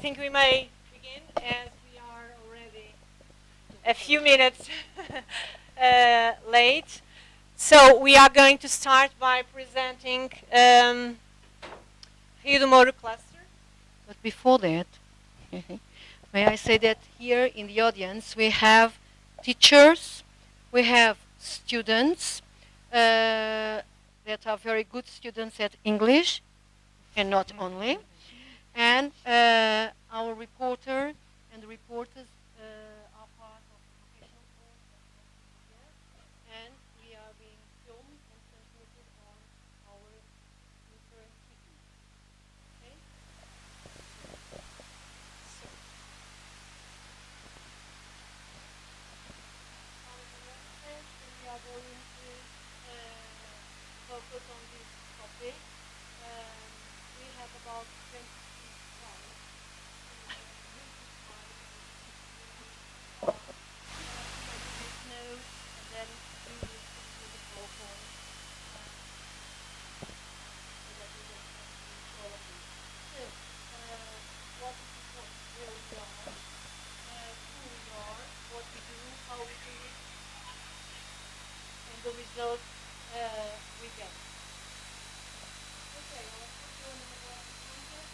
think we may begin as we are already a few minutes late. So we are going to start by presenting Rio do Moro cluster. But before that, may I say that here in the audience we have teachers, we have students that are very good students at English, and not only, and our reporter and the reporters are part of the vocational course here, and we are being filmed and transmitted on our intern TV. Okay? And we are going to focus on this topic. We have about 20 slides. Take notes, and then we will continue the PowerPoint so that we can transmit all of this. So, what is the point? Where we are, who we are, what we do, how we do it, and the results we get. Okay, I'll put you on the mobile computer.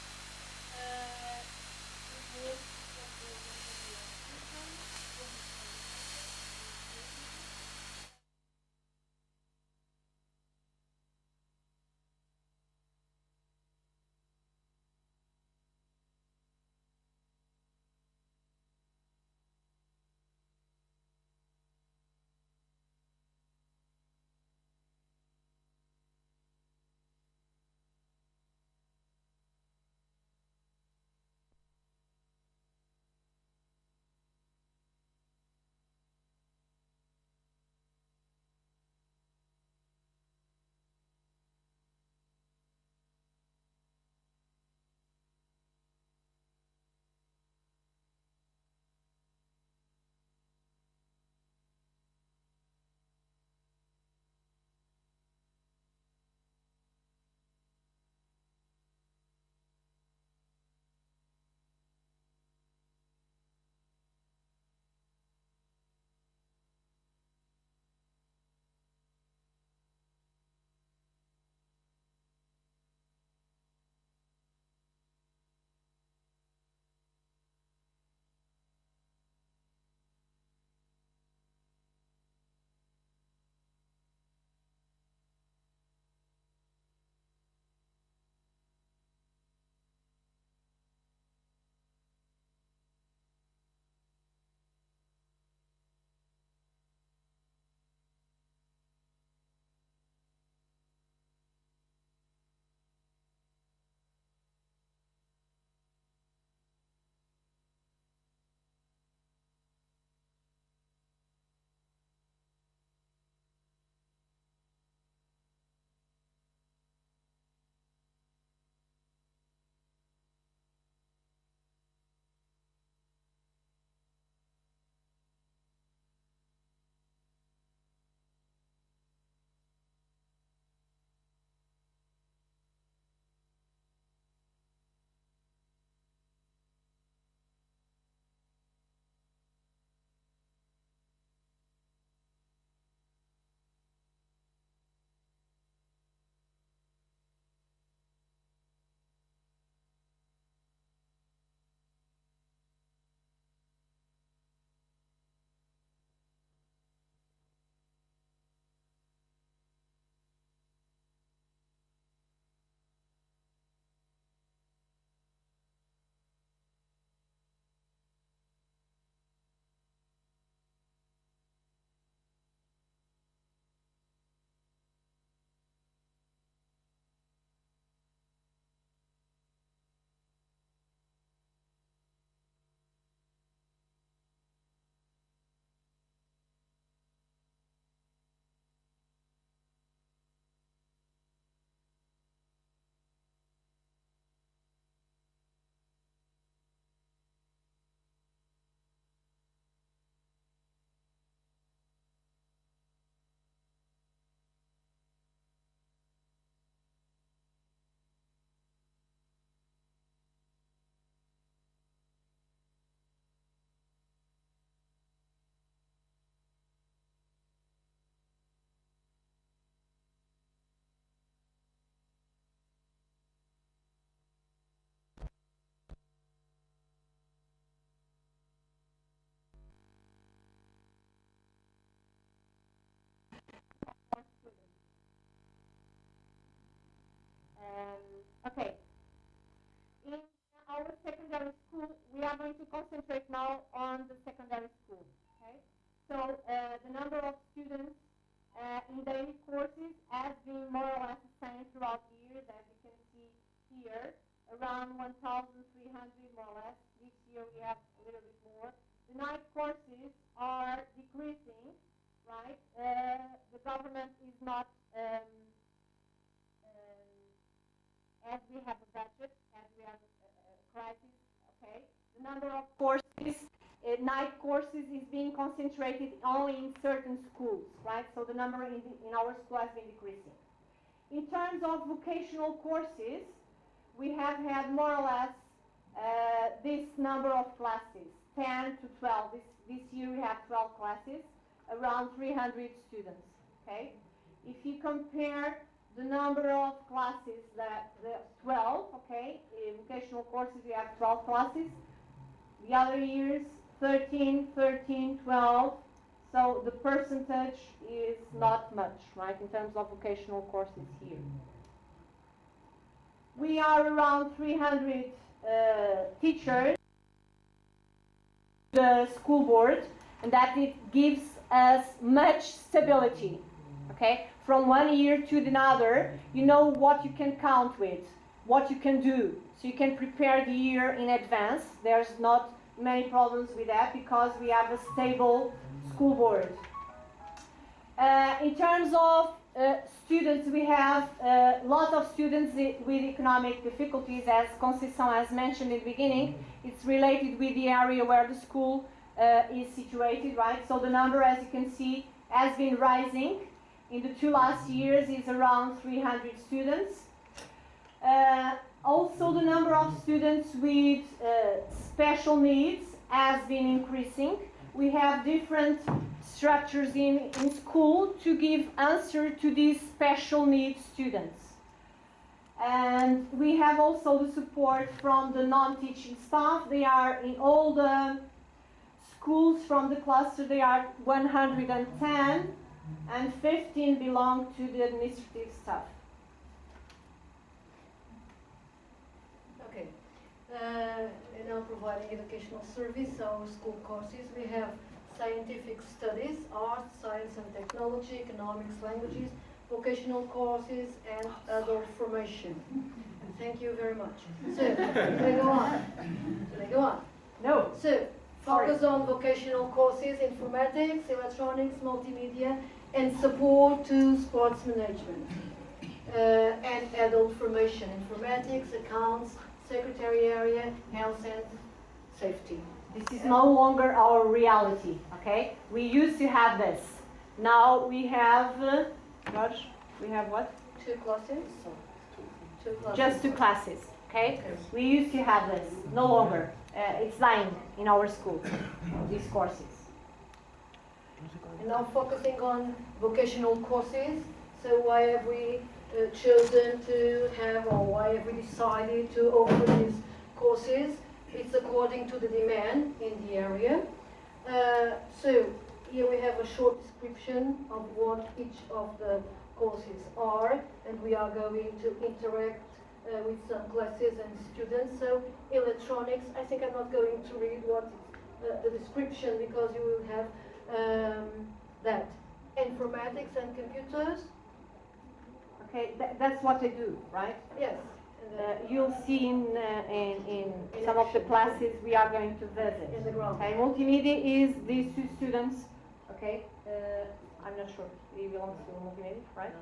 going to concentrate now on the secondary school. Okay? So the number of students in daily courses has been more or less the same throughout the years, as you can see here, around 1,300 more or less. This year we have a little bit more. The night courses are decreasing, right? The government is not, as we have a budget, as we have a crisis, okay? The number of courses, night courses, is being concentrated only in certain schools, right? So the number in our school has been decreasing. In terms of vocational courses, we have had more or less this number of classes, 10 to 12. This year we have 12 classes, around 300 students, okay? If you compare the number of classes, the 12, okay, in vocational courses we have 12 classes, the other years 13, 13, 12, so the percentage is not much, right, in terms of vocational courses here. We are around 300 teachers, the school board, and that it gives us much stability, okay? From one year to another, you know what you can count with, what you can do, so you can prepare the year in advance. There's not many problems with that because we have a stable school board. In terms of students, we have lots of students with economic difficulties, as Conceição has mentioned in the beginning. It's related with the area where the school is situated, right? So the number, as you can see, has been rising. In the 2 last years is around 300 students. Also, the number of students with special needs has been increasing. We have different structures in school to give answer to these special needs students. And we have also the support from the non-teaching staff. They are in all the schools from the cluster. They are 110, and 15 belong to the administrative staff. Okay. Now providing educational service, our school courses, we have scientific studies, art, science and technology, economics, languages, vocational courses, and adult formation. Thank you very much. So, they go on. They go on. No. So, focus on vocational courses, informatics, electronics, multimedia, and support to sports management. And adult formation, informatics, accounts, secretary area, health and safety. This is no longer our reality, okay? We used to have this. Now we have, Raj, we have what? 2 classes? 2 classes. Just 2 classes, okay? We used to have this, no longer. It's dying in our school, these courses. And now focusing on vocational courses. So why have we chosen to have, or why have we decided to offer these courses? It's according to the demand in the area. So here we have a short description of what each of the courses are, and we are going to interact with some classes and students. So electronics, I think I'm not going to read what is the description because you will have that. Informatics and computers. Okay, that's what I do, right? Yes. You'll see in some of the classes we are going to visit. In the ground. Okay, multimedia is these 2 students. Okay, I'm not sure he belongs to multimedia, right?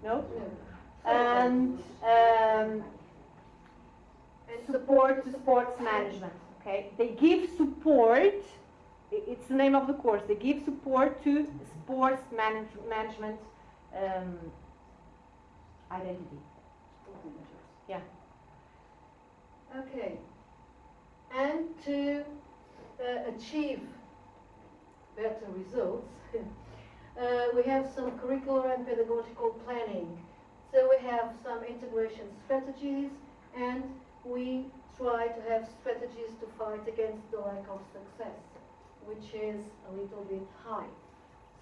No. And support to sports management. Okay, they give support. It's the name of the course. They give support to sports management identity. Yeah. Okay. And to achieve better results, we have some curricular and pedagogical planning. So we have some integration strategies, and we try to have strategies to fight against the lack of success, which is a little bit high.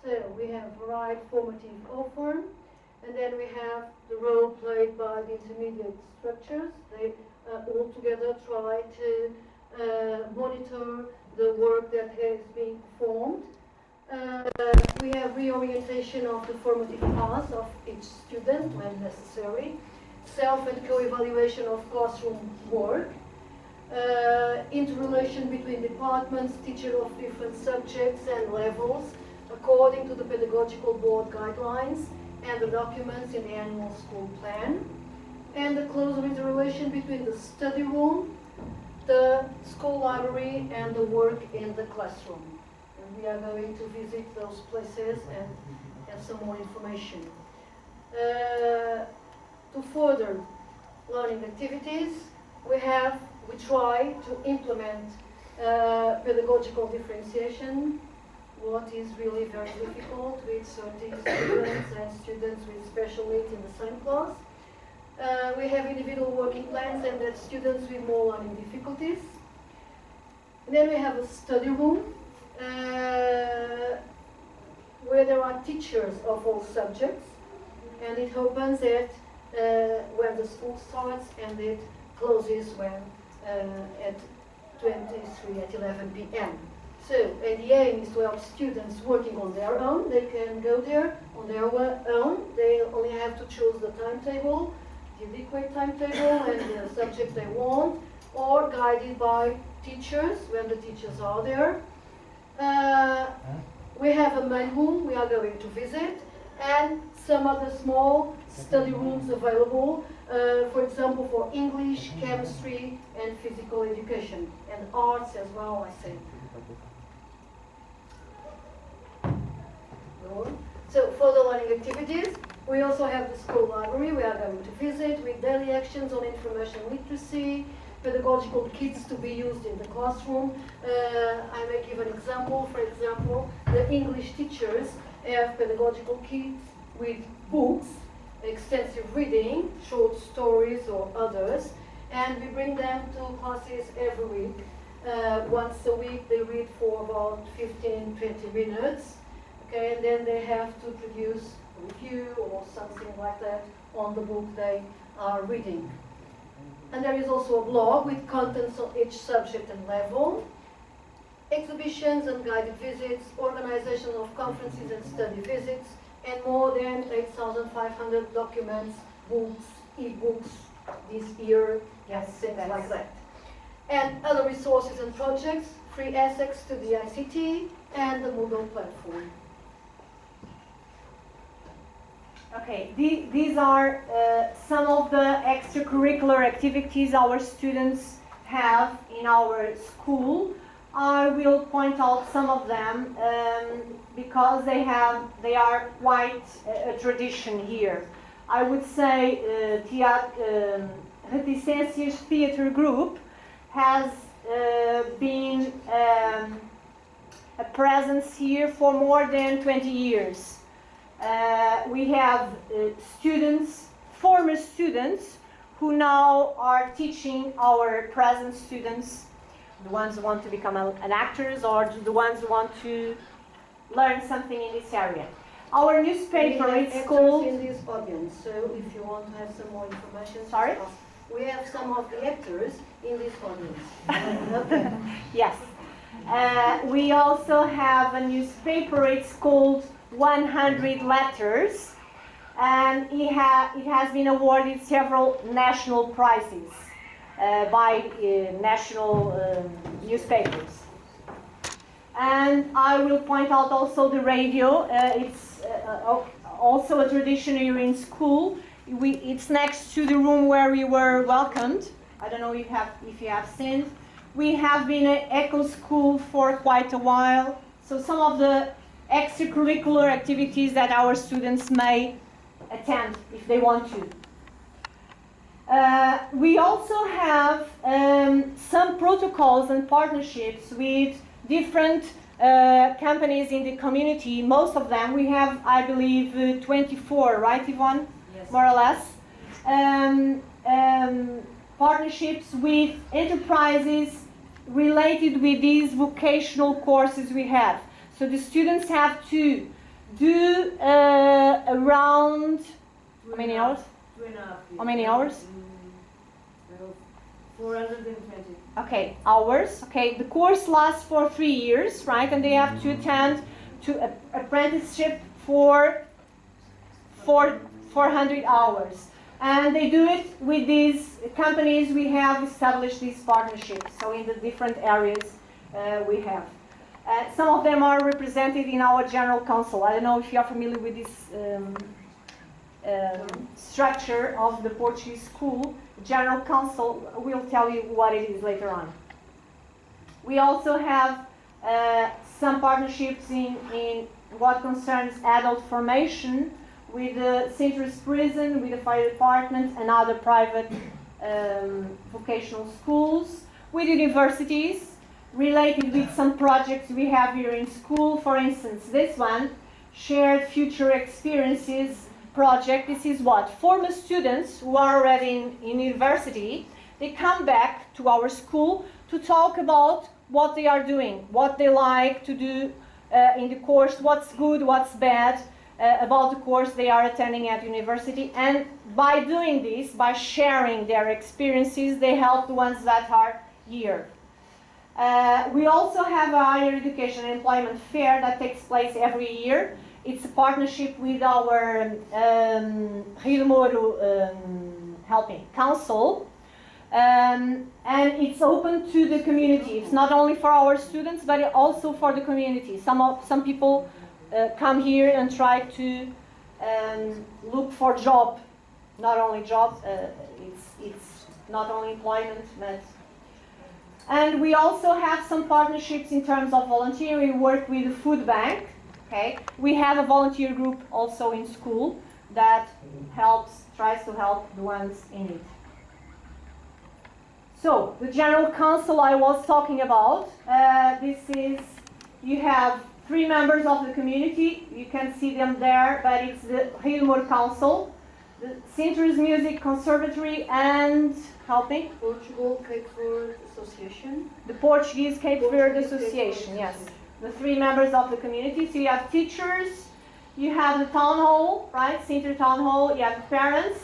So we have right formative offer, and then we have the role played by the intermediate structures. They all together try to monitor the work that has been performed. We have reorientation of the formative paths of each student when necessary, self and co-evaluation of classroom work, interrelation between departments, teachers of different subjects and levels, according to the pedagogical board guidelines and the documents in the annual school plan, and the closer interrelation between the study room, the school library, and the work in the classroom. And we are going to visit those places and have some more information. To further learning activities, we try to implement pedagogical differentiation, what is really very difficult with certain students and students with special needs in the same class. We have individual working plans and that students with more learning difficulties. And then we have a study room where there are teachers of all subjects, and it opens at when the school starts and it closes when at 11 p.m. So, and the aim is to help students working on their own. They can go there on their own. They only have to choose the timetable, the adequate timetable and the subject they want, or guided by teachers when the teachers are there. We have a main room we are going to visit, and some other small study rooms available, for example, for English, chemistry, and physical education, and arts as well, I think. So for the learning activities, we also have the school library we are going to visit with daily actions on information literacy, pedagogical kits to be used in the classroom. I may give an example. For example, the English teachers have pedagogical kits with books, extensive reading, short stories or others, and we bring them to classes every week. Once a week they read for about 15-20 minutes. Okay, and then they have to produce a review or something like that on the book they are reading. And there is also a blog with contents on each subject and level, exhibitions and guided visits, organization of conferences and study visits, and more than 8,500 documents, books, e-books this year, yes, things like that. And other resources and projects, free access to the ICT and the Moodle platform. Okay, these are some of the extracurricular activities our students have in our school. I will point out some of them because they are quite a tradition here. I would say Reticências Theatre Group has been a presence here for more than 20 years. We have students, former students, who now are teaching our present students, the ones who want to become an actors or the ones who want to learn something in this area. Our newspaper, it's called... in this audience, so if you want to have some more information... Sorry? We have some of the actors in this audience. Okay. Yes. We also have a newspaper, it's called 100 Letters, and it has been awarded several national prizes by national newspapers. And I will point out also the radio. It's also a tradition here in school. It's next to the room where we were welcomed. I don't know if you have seen. We have been at Echo School for quite a while. So some of the extracurricular activities that our students may attend if they want to. We also have some protocols and partnerships with different companies in the community. Most of them, we have, I believe, 24, right, Yvonne? Yes. More or less. Partnerships with enterprises related with these vocational courses we have. So the students have to do around, how many hours? 2.5 years. How many hours? 420. Okay, hours. Okay, the course lasts for 3 years, right? And they have to attend to apprenticeship for 400 hours. And they do it with these companies. We have established these partnerships. So in the different areas we have. Some of them are represented in our general council. I don't know if you are familiar with this structure of the Portuguese school. General council will tell you what it is later on. We also have some partnerships in what concerns adult formation with the Citrus Prison, with the fire department and other private vocational schools, with universities, related with some projects we have here in school. For instance, this one, Shared Future Experiences project. This is what? Former students who are already in university, they come back to our school to talk about what they are doing, what they like to do in the course, what's good, what's bad about the course they are attending at university. And by doing this, by sharing their experiences, they help the ones that are here. We also have a higher education and employment fair that takes place every year. It's a partnership with our Rio de Moro Helping Council. And it's open to the community. It's not only for our students, but also for the community. Some people come here and try to look for job. Not only job, it's not only employment, but. And we also have some partnerships in terms of volunteering. We work with the food bank. Okay, we have a volunteer group also in school that tries to help the ones in need. So the general council I was talking about. You have 3 members of the community. You can see them there, but it's the Rio de Moro Council, the Citrus Music Conservatory, and helping Portugal Cape Verde Association. The Portuguese Cape Verde Association. Yes, the 3 members of the community. So you have teachers, you have the town hall, right? Sinter Town Hall. You have the parents,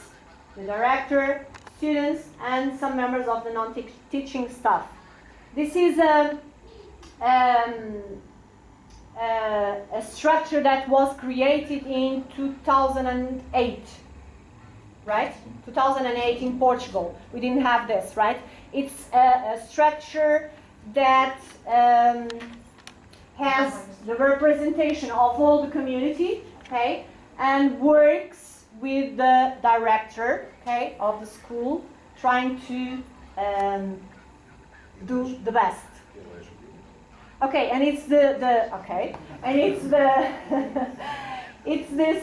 the director, students, and some members of the non-teaching staff. This is a structure that was created in 2008, right? 2008 in Portugal. We didn't have this, right? It's a structure that has the representation of all the community, okay, and works with the director, okay, of the school, trying to do the best. Okay, and it's it's this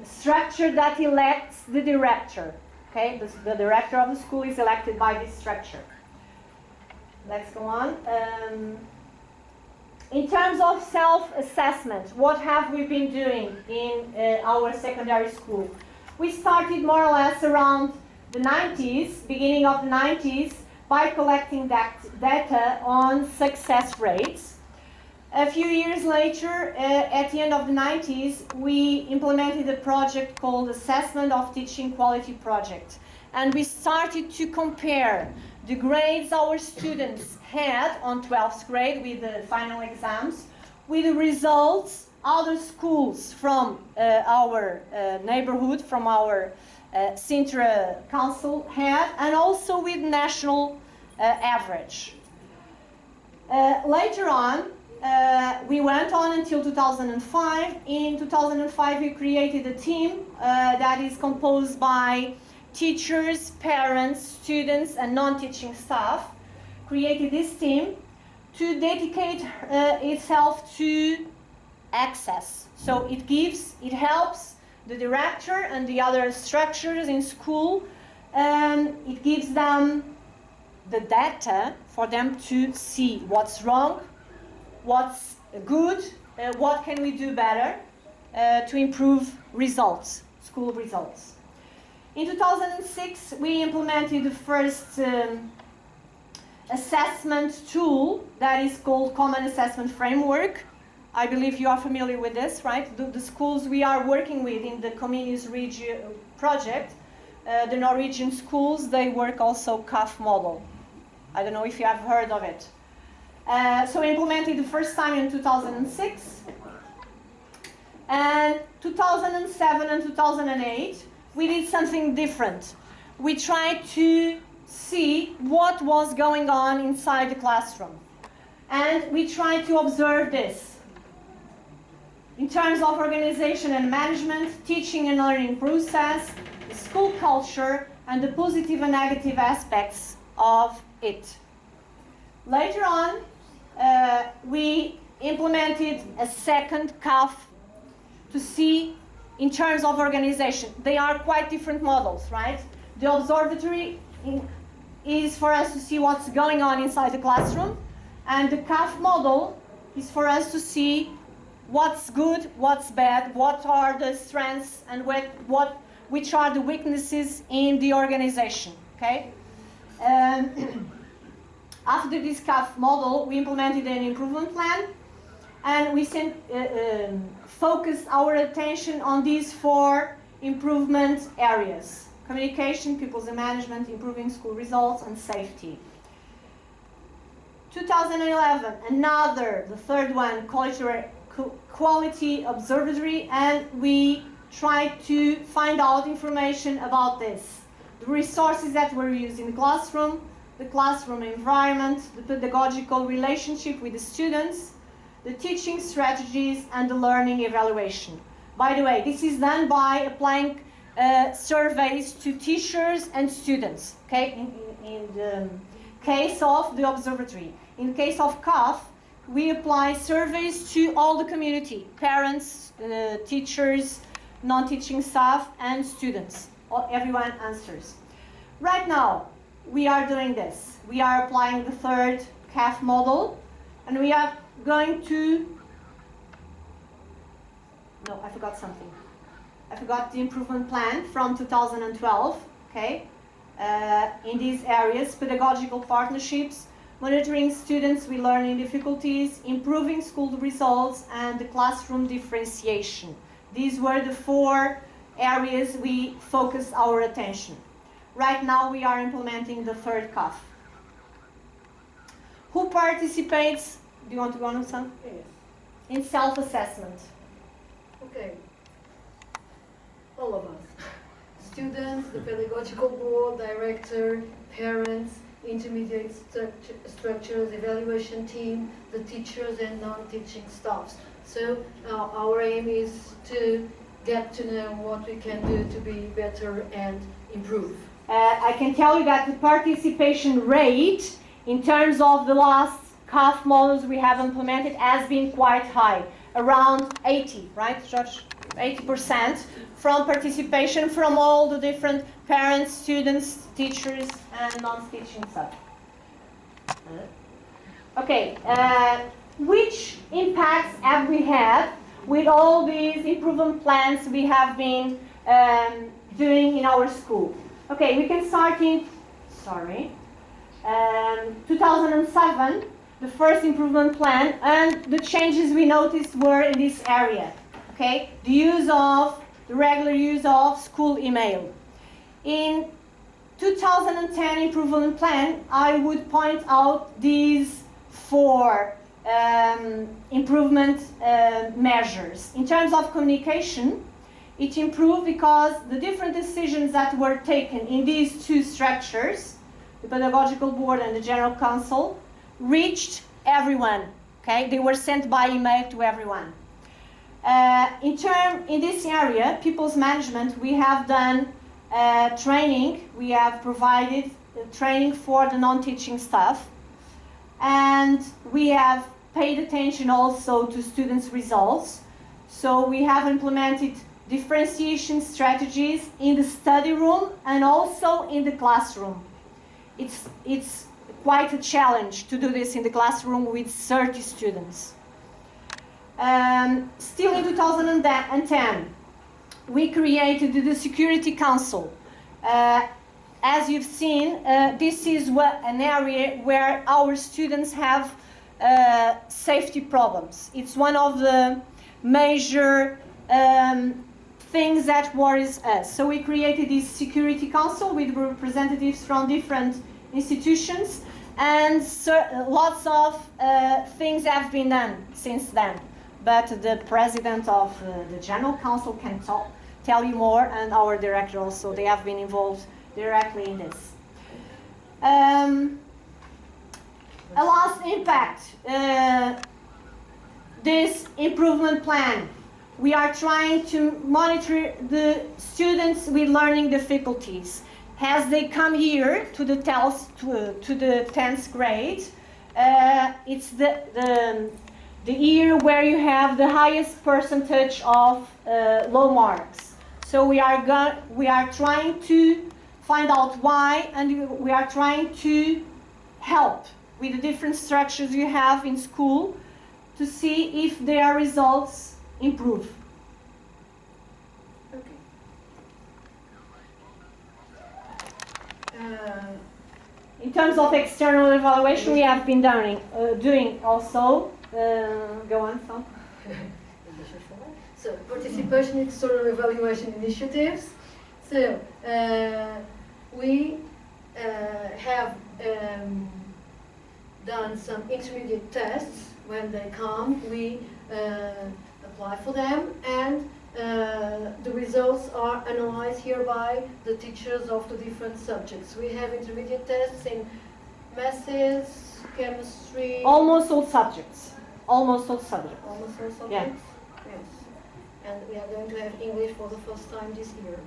structure that elects the director. Okay, the director of the school is elected by this structure. Let's go on. In terms of self-assessment, what have we been doing in our secondary school? We started more or less around the 90s, beginning of the 90s, by collecting data on success rates. A few years later, at the end of the 90s, we implemented a project called Assessment of Teaching Quality Project. And we started to compare the grades our students had on 12th grade with the final exams, with the results other schools from our neighborhood, from our Sintra Council had, and also with national average. Later on, we went on until 2005. In 2005, we created a team that is composed by teachers, parents, students, and non-teaching staff. Created this team to dedicate itself to access. So it helps the director and the other structures in school, and it gives them the data for them to see what's wrong, what's good, what can we do better to improve results, school results. In 2006, we implemented the first assessment tool that is called Common Assessment Framework. I believe you are familiar with this, right? The schools we are working with in the Comenius Regio project, the Norwegian schools, they work also CAF model. I don't know if you have heard of it. So we implemented the first time in 2006. And 2007 and 2008, we did something different. We tried to see what was going on inside the classroom. And we tried to observe this. In terms of organization and management, teaching and learning process, the school culture, and the positive and negative aspects of it. Later on, we implemented a second CAF to see in terms of organization. They are quite different models, right? The observatory is for us to see what's going on inside the classroom, and the CAF model is for us to see what's good, what's bad, what are the strengths, and which are the weaknesses in the organization, okay? After this CAF model, we implemented an improvement plan, and we focused our attention on these 4 improvement areas: communication, people's and management, improving school results, and safety. 2011, the third one, quality observatory, and we tried to find out information about this. The resources that were used in the classroom environment, the pedagogical relationship with the students, the teaching strategies, and the learning evaluation. By the way, this is done by applying surveys to teachers and students, okay, in the case of the observatory. In the case of CAF, we apply surveys to all the community, parents, teachers, non-teaching staff, and students. Everyone answers. Right now, we are doing this. We are applying the third CAF model, and we are going to... No, I forgot something. I forgot the improvement plan from 2012, okay? In these areas, pedagogical partnerships, monitoring students with learning difficulties, improving school results, and the classroom differentiation. These were the 4 areas we focused our attention. Right now we are implementing the third CAF. Who participates? Do you want to go on, Sam? Yes. In self-assessment. Okay. All of us. Students, the pedagogical board, director, parents, intermediate structures, evaluation team, the teachers and non-teaching staffs. So our aim is to get to know what we can do to be better and improve. I can tell you that the participation rate in terms of the last CAF models we have implemented has been quite high, around 80, right, George? 80% from participation from all the different parents, students, teachers, and non-teaching staff. Okay, which impacts have we had with all these improvement plans we have been doing in our school? Okay, we can start in, 2007, the first improvement plan, and the changes we noticed were in this area. Okay, the regular use of school email. In 2010 improvement plan, I would point out these 4 improvement measures. In terms of communication, it improved because the different decisions that were taken in these 2 structures, the pedagogical board and the general council, reached everyone. Okay, they were sent by email to everyone. In this area, people's management, we have done training. We have provided training for the non-teaching staff, and we have paid attention also to students' results. So we have implemented differentiation strategies in the study room and also in the classroom. It's quite a challenge to do this in the classroom with 30 students. Still in 2010, we created the Security Council. As you've seen, this is an area where our students have safety problems. It's one of the major things that worries us. So we created this security council with representatives from different institutions, and lots of things have been done since then. But the president of the general council can tell you more, and our director also. They have been involved directly in this. A last impact, this improvement plan. We are trying to monitor the students with learning difficulties. As they come here to the 10th grade, it's the year where you have the highest percentage of low marks. So we are trying to find out why, and we are trying to help with the different structures you have in school to see if their results improve. Okay. In terms of external evaluation, we have been doing also. Go on, Sam. So, participation in external evaluation initiatives. So, we have done some intermediate tests. When they come, we apply for them, and the results are analyzed here by the teachers of the different subjects. We have intermediate tests in maths, chemistry. Almost all subjects. Almost all subjects. Almost all subjects? Yeah. Yes. And we are going to have English for the first time this year.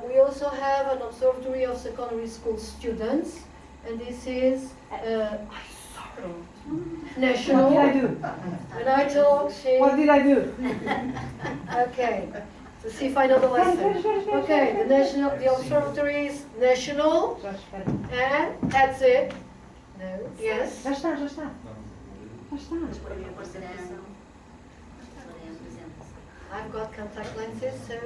We also have an observatory of secondary school students, and this is national. What did I do? When I talk, she... What did I do? Okay. So see if I know the lesson. Okay, the observatory is national, and that's it. No. Yes. Já está. Já está. I've got contact lenses, so...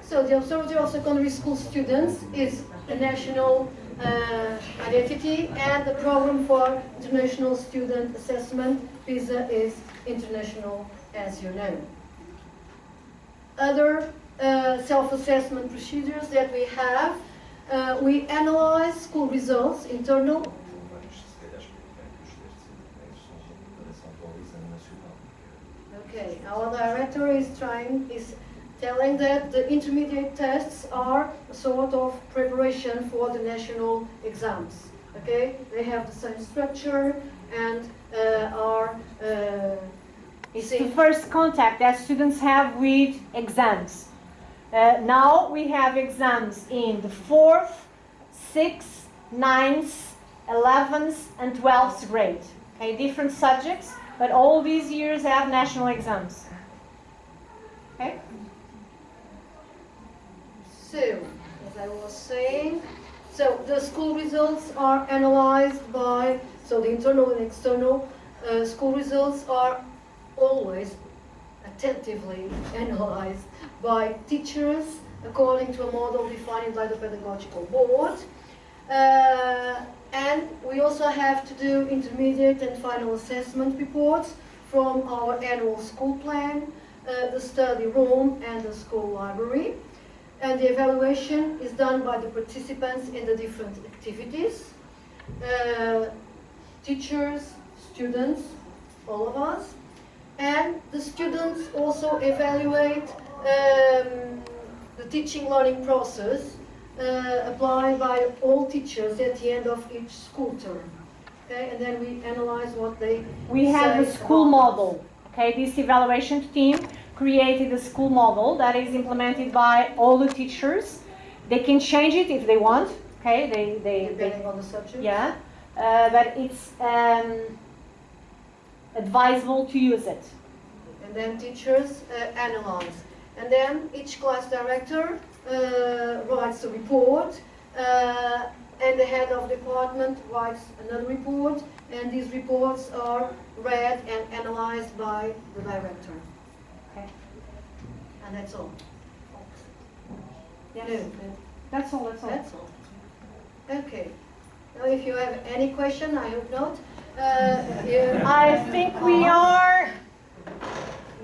So the Observatory of Secondary School Students is a national identity, and the program for international student assessment, PISA, is international, as you know. Other self-assessment procedures that we have, we analyze school results, internal. Okay, our director is telling that the intermediate tests are a sort of preparation for the national exams. Okay, they have the same structure and are. It's the first contact that students have with exams. Now we have exams in the 4th, 6th, 9th, 11th, and 12th grade. Okay, different subjects, but all these years have national exams. Okay. So, as I was saying, so the school results are analyzed by, so the internal and external school results are always attentively analyzed by teachers according to a model defined by the pedagogical board. And we also have to do intermediate and final assessment reports from our annual school plan, the study room, and the school library. And the evaluation is done by the participants in the different activities. Teachers, students, all of us. And the students also evaluate the teaching learning process applied by all teachers at the end of each school term. Okay, and then we analyze what they We have a school model. Okay, this evaluation team created a school model that is implemented by all the teachers. They can change it if they want. Okay, depending on the subject. Yeah, but it's advisable to use it. And then teachers analyze. And then each class director writes a report, and the head of department writes another report, and these reports are read and analyzed by the director. Okay. And that's all. Yes. No, That's all. That's all. that's all. Okay. Now, if you have any question, I hope not. I think we are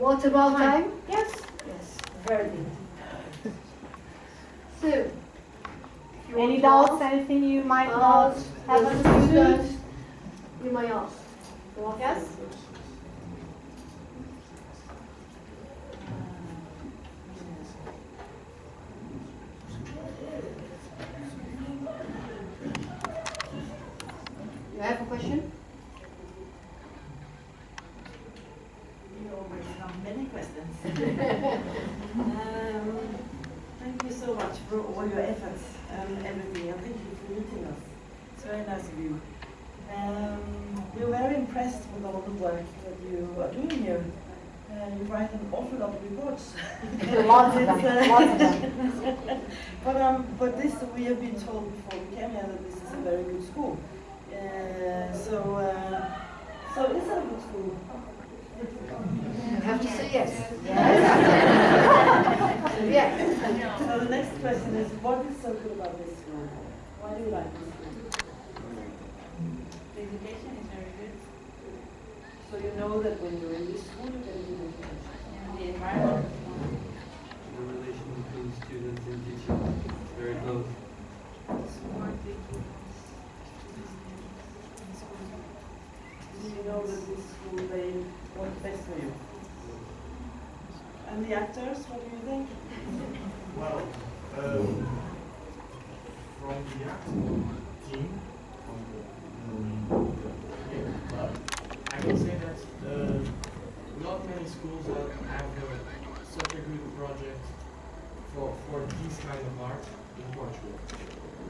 What about time? Yes. Yes, very good. So, if you Any want to doubts, ask, anything you might not ask have the understood? student, you may ask. Yes? You have a question? You always have many questions. Thank you so much for all your efforts and everything, and thank you for meeting us. It's very nice of you. We're very impressed with all the work that you are doing here. You write an awful lot of reports. Lots of them. Lots of them. But this, we have been told before we came here that this is a very good school. So is it a good school? You have to say yes. Yes. So the next question is, what is so good about this school? Why do you like this school? The education is very good. So you know that when you're in this school, you get a good education. And the environment. The relation between students and teachers is very close. Smart people. Do you know that this school, they want the best for you? And the actors, what do you think? Well, from the acting team, I can say that not many schools have such a good project for this kind of art in Portugal.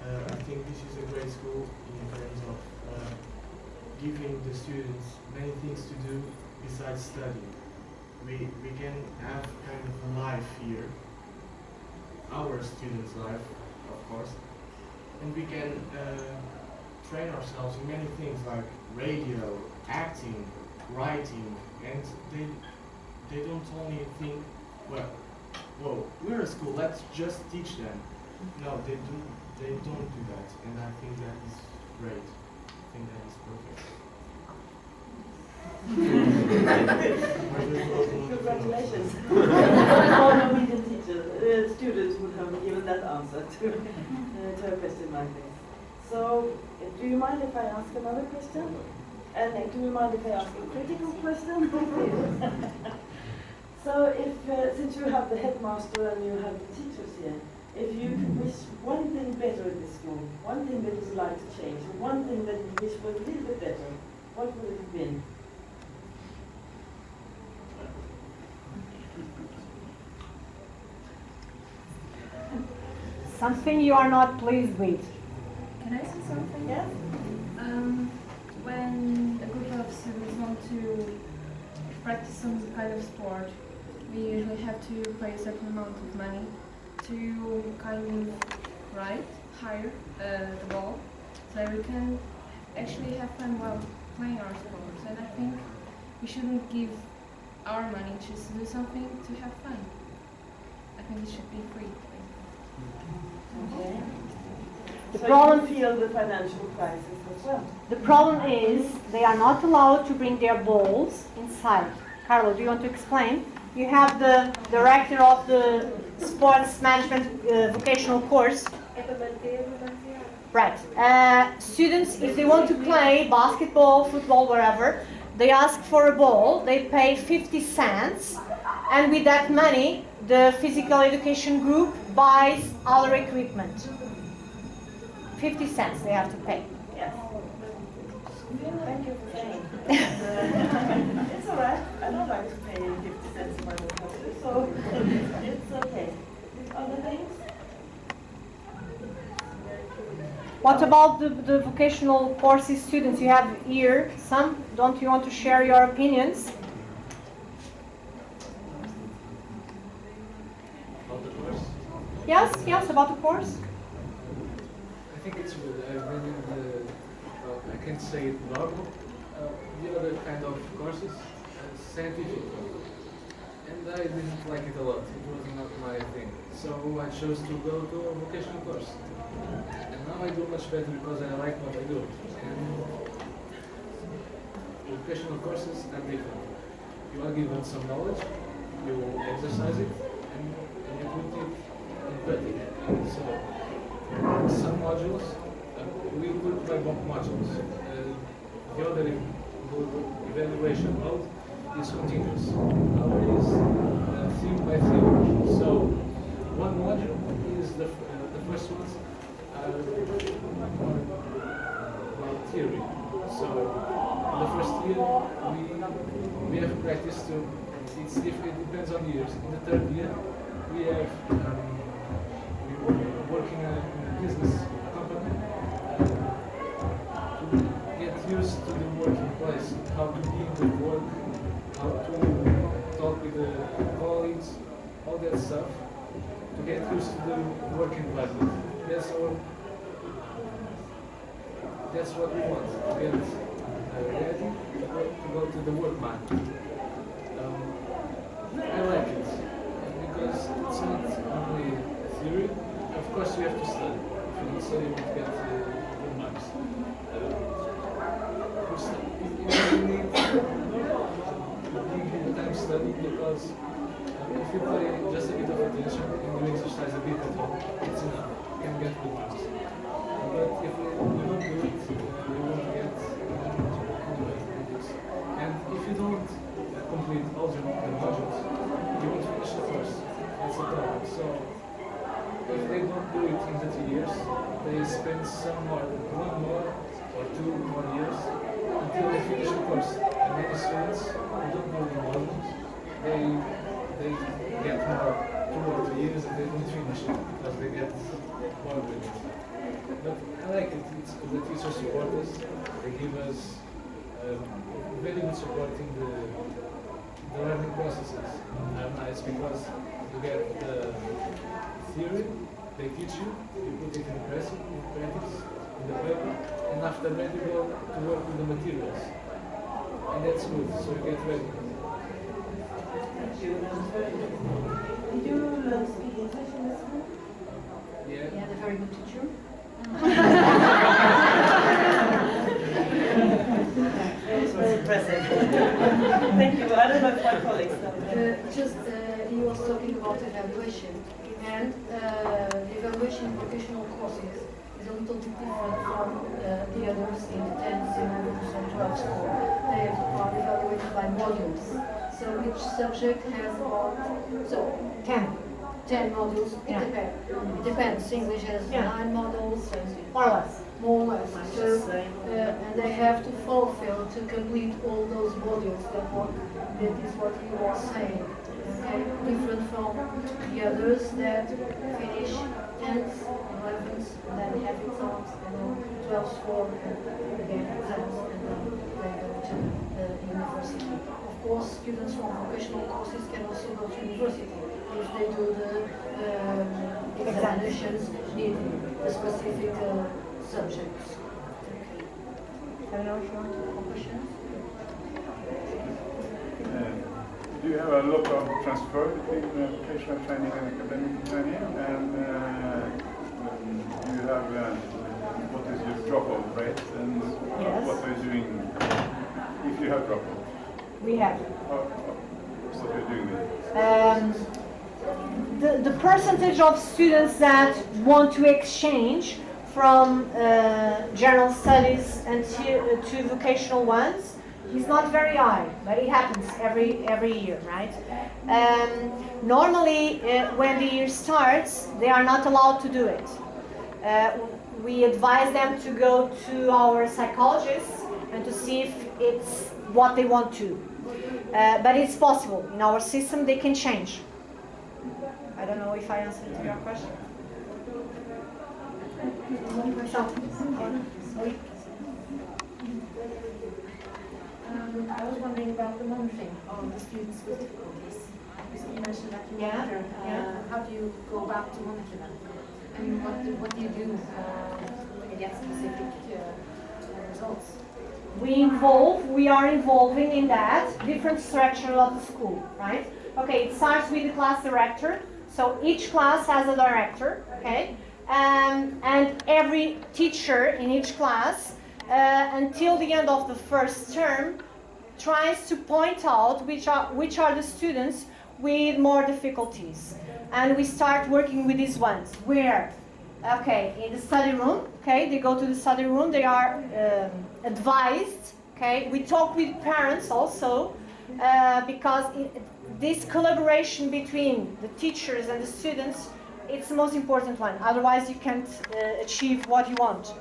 I think this is a great school in terms of giving the students many things to do besides studying. We can have kind of a life here, our students' life, of course, and we can train ourselves in many things like radio, acting, writing, and they don't only think, well, whoa, we're a school, let's just teach them. No, they don't do that, and I think that is great. I think that is perfect. Congratulations. All Norwegian teachers, students would have given that answer to a question like this. So, do you mind if I ask another question? And do you mind if I ask a critical question? So, if since you have the headmaster and you have the teachers here, if you could wish one thing better in this school, one thing that you would like to change, or one thing that you wish was a little bit better, what would it have been? Something you are not pleased with. Can I say something? Yes? When a group of students want to practice some kind of sport, we usually have to pay a certain amount of money to kind of hire the ball, so we can actually have fun while playing our sports. And I think we shouldn't give our money just to do something to have fun. I think it should be free. Okay. The So problem- you feel the financial crisis as well? The problem is they are not allowed to bring their balls inside. Carlo, do you want to explain? You have the director of the sports management vocational course. Right. Students, if they want to play basketball, football, wherever, they ask for a ball, they pay 50 cents, and with that money, the physical education group buys other equipment. 50 cents they have to pay. Yes. Thank you for saying. It's all right. I don't like to pay 50 cents for my coffee, so it's okay. Other things? What about the vocational courses students? You have here some. Don't you want to share your opinions? About the course, Yes, about the course. I think it's good. I've been in the, well, I can't say it normal, the other kind of courses, scientific. And I didn't like it a lot. It was not my thing. So I chose to go to a vocational course. And now I do much better because I like what I do. And vocational courses are different. You are given some knowledge, You exercise it and you put it in practice. So some modules we put by modules. The other evaluation mode is continuous. Our is theme by theme. So one module is the first ones are more about theory. So the first year we have practice to. It depends on the years. In the third year we have we working in a business company to get used to the working place, how to deal with work, how to talk with the colleagues, all that stuff, to get used to the work environment. That's what we want, to get ready to go to the work market. I like it, because it's not only theory. Of course you have to study. If you don't study, you won't get good marks. You need time study, because if you pay just a bit of attention and you exercise a bit at home, it's enough. You can get good marks. But if you don't do it, you won't get good. And if you don't complete all the modules, you won't finish the course. That's a problem. So if they don't do it in the 2 years, they spend one more or 2 more years until they finish the course. And many students who don't know the modules, they get more 2 or 3 years and they don't finish it because they get bored with it. But I like it. The teachers support us. They give us very good support in the learning processes are nice because you get the theory, they teach you, you put it in practice, in the paper, and after that you go to work with the materials. And that's good, so you get ready. Thank you. That was very good. Did you learn to speak English in the school? Yeah. You had a very good teacher. That was very impressive. Thank you. I don't know if my colleagues know. He was talking about evaluation, and the evaluation in vocational courses is a little bit different from the others in the 10th, 11th, and 12th school. They are evaluated by modules. So each subject has about 10 modules. It depends. It depends. English has 9 modules, More or less. more or less. So, and they have to fulfill to complete all those modules. That is what you are saying. Okay, different from the others that finish 10th, 11th, and then have exams, and then 12th for again exams, and then they go to university. Of course, students from vocational courses can also go to university if they do the examinations in the specific subjects. I don't know if you want to have questions. Do you have a lot of transfer between vocational training and academic training? And do you have what is your dropout rate? And what are you doing if you have dropout? We have. What are you doing with it? The percentage of students that want to exchange from general studies and to vocational ones is not very high, but it happens every year, right? Normally, when the year starts, they are not allowed to do it. We advise them to go to our psychologists and to see if it's what they want to. But it's possible. In our system, they can change. I don't know if I answered your question. Sorry. I was wondering about the monitoring of the students with difficulties. You mentioned that you monitor. How do you go about to monitor them? I mean, what do you do to get specific results? We are involving in that different structure of the school, right? Okay, it starts with the class director. So each class has a director, okay? And every teacher in each class, until the end of the first term, tries to point out which are the students with more difficulties. And we start working with these ones. Where? Okay, in the study room, okay, they go to the study room, they are advised, okay. We talk with parents also, because this collaboration between the teachers and the students, it's the most important one. Otherwise, you can't achieve what you want.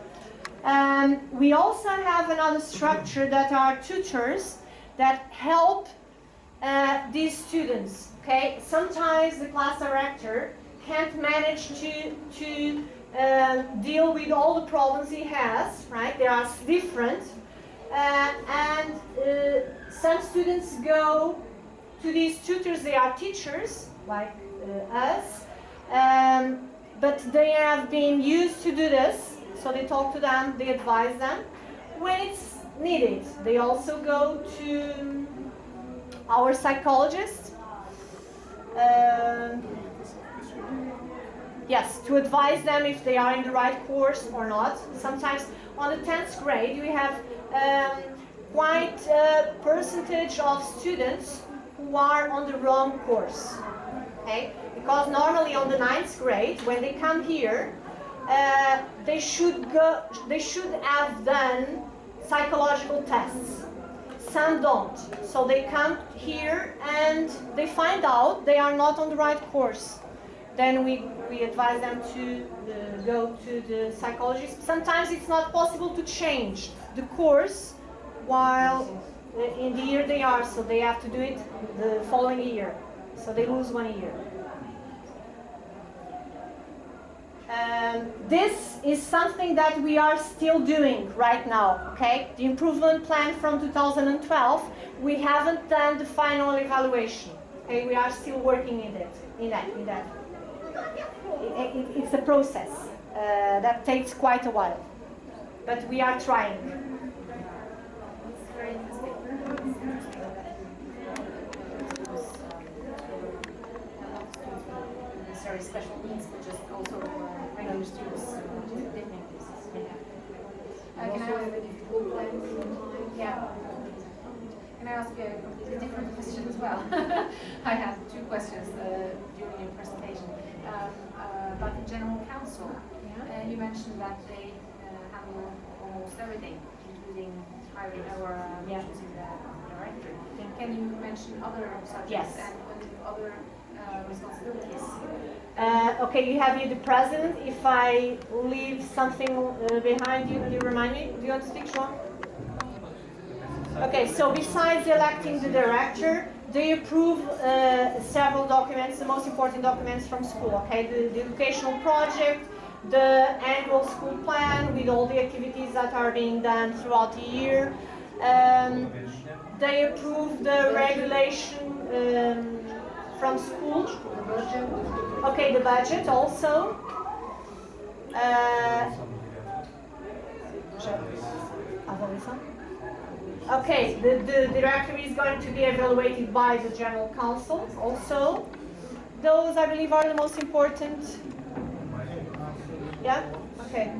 We also have another structure that are tutors that help these students. Okay, sometimes the class director can't manage to deal with all the problems he has. Right, they are different, and some students go to these tutors. They are teachers like us, but they have been used to do this. So they talk to them, they advise them. When it's needed, they also go to our psychologist. Yes, to advise them if they are in the right course or not. Sometimes on the 10th grade, we have quite a percentage of students who are on the wrong course. Okay? Because normally on the 9th grade, when they come here, they should have done psychological tests. Some don't. So they come here and they find out they are not on the right course. Then we advise them to go to the psychologist. Sometimes it's not possible to change the course while in the year they are, so they have to do it the following year. So they lose 1 year. This is something that we are still doing right now, okay? The improvement plan from 2012, we haven't done the final evaluation, okay? We are still working in that. It's a process that takes quite a while, but we are trying. Necessarily special needs, but just also regular students with difficulties. Can I ask a difficult plan? Yeah. Can I ask a completely different question as well? I have two questions during your presentation. About the General Council. You mentioned that they handle almost everything, including hiring or choosing the director. Can you mention other subjects and other responsibilities? Okay, you have here the president. If I leave something behind you, you remind me. Do you want to speak, Sean? Okay, so besides electing the director, they approve several documents, the most important documents from school, okay? The educational project, the annual school plan with all the activities that are being done throughout the year. They approve the regulation from school. Okay, the budget also. Okay, the director is going to be evaluated by the General Council also. Those, I believe, are the most important. Yeah? Okay.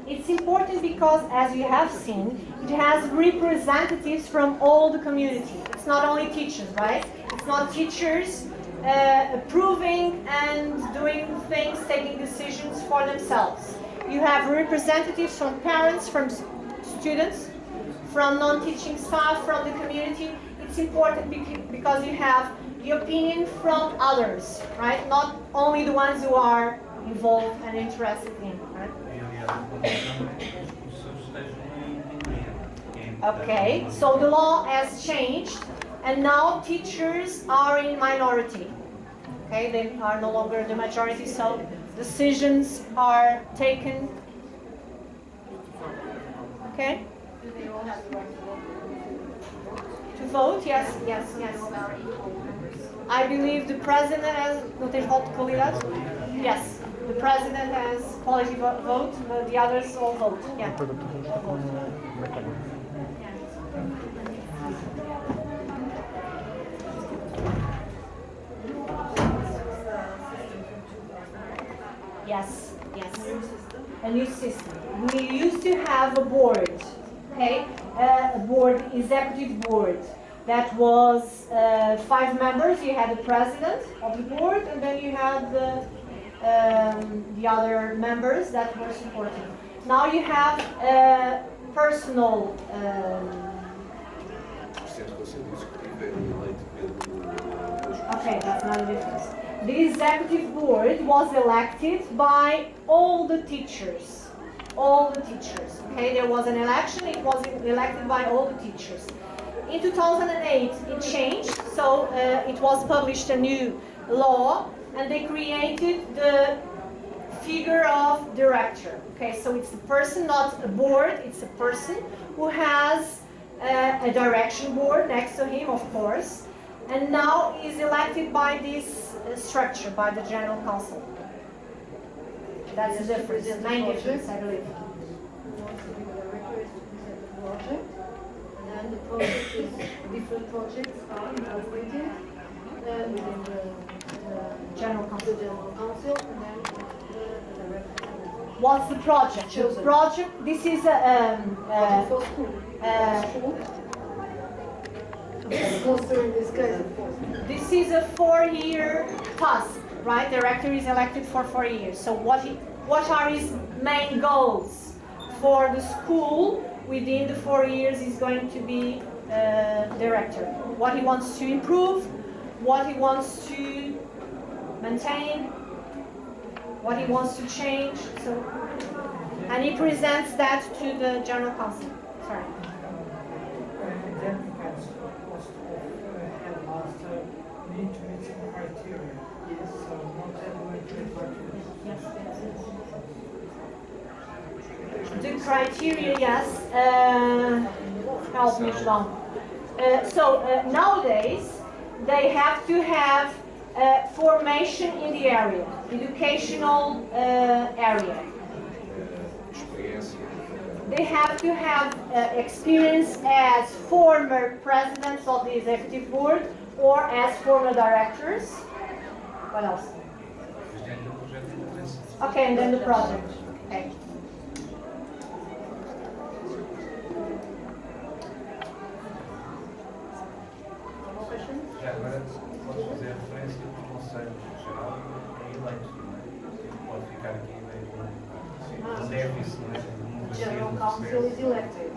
It's important because, as you have seen, it has representatives from all the community. It's not only teachers, right? It's not teachers approving and doing things, taking decisions for themselves. You have representatives from parents, from students, from non-teaching staff, from the community. It's important because you have the opinion from others, right? Not only the ones who are involved and interested in, right? Okay, so the law has changed, and now teachers are in minority. Okay, they are no longer the majority, so decisions are taken. Okay? Do they all have the right To vote? Yes, yes, yes. I believe the president has. Não tens voto de qualidade? Yes. The president has quality vote, but the others all vote. Yeah. All vote. Yes, yes. A new system. We used to have a board, okay? A board, executive board. That was 5 members. You had the president of the board, and then you had the other members that were supporting. Now you have personal. Okay, that's not a difference. The executive board was elected by all the teachers. All the teachers. Okay, there was an election. It was elected by all the teachers. In 2008, it changed, so it was published a new law, and they created the figure of director. Okay, so it's a person, not a board, it's a person who has a direction board next to him, of course, and now is elected by this structure, by the General Council. That's the difference, the main difference, I believe. And the project is different projects are incorporated within the General Council. and then the director. What's the project? The project, this is a For school. Considering this case, of course. this is a 4-year task, right? The director is elected for 4 years. So what are his main goals for the school within the 4 years is going to be director? What he wants to improve, what he wants to maintain, what he wants to change. So, and he presents that to the General Council. Sorry. Then depends on cost of headmaster need to meet some criteria. Yes. So not everyone can criteria. Yes, yes. The criteria, yes. Help me, João. Nowadays, they have to have formation in the area, educational area. They have to have experience as former presidents of the executive board or as former directors. What else? Okay, and then the project. Okay. Já agora podes fazer a referência que o Conselho Geral é eleito, não é? Pode ficar aqui meio déficit, não é? General Council is elected.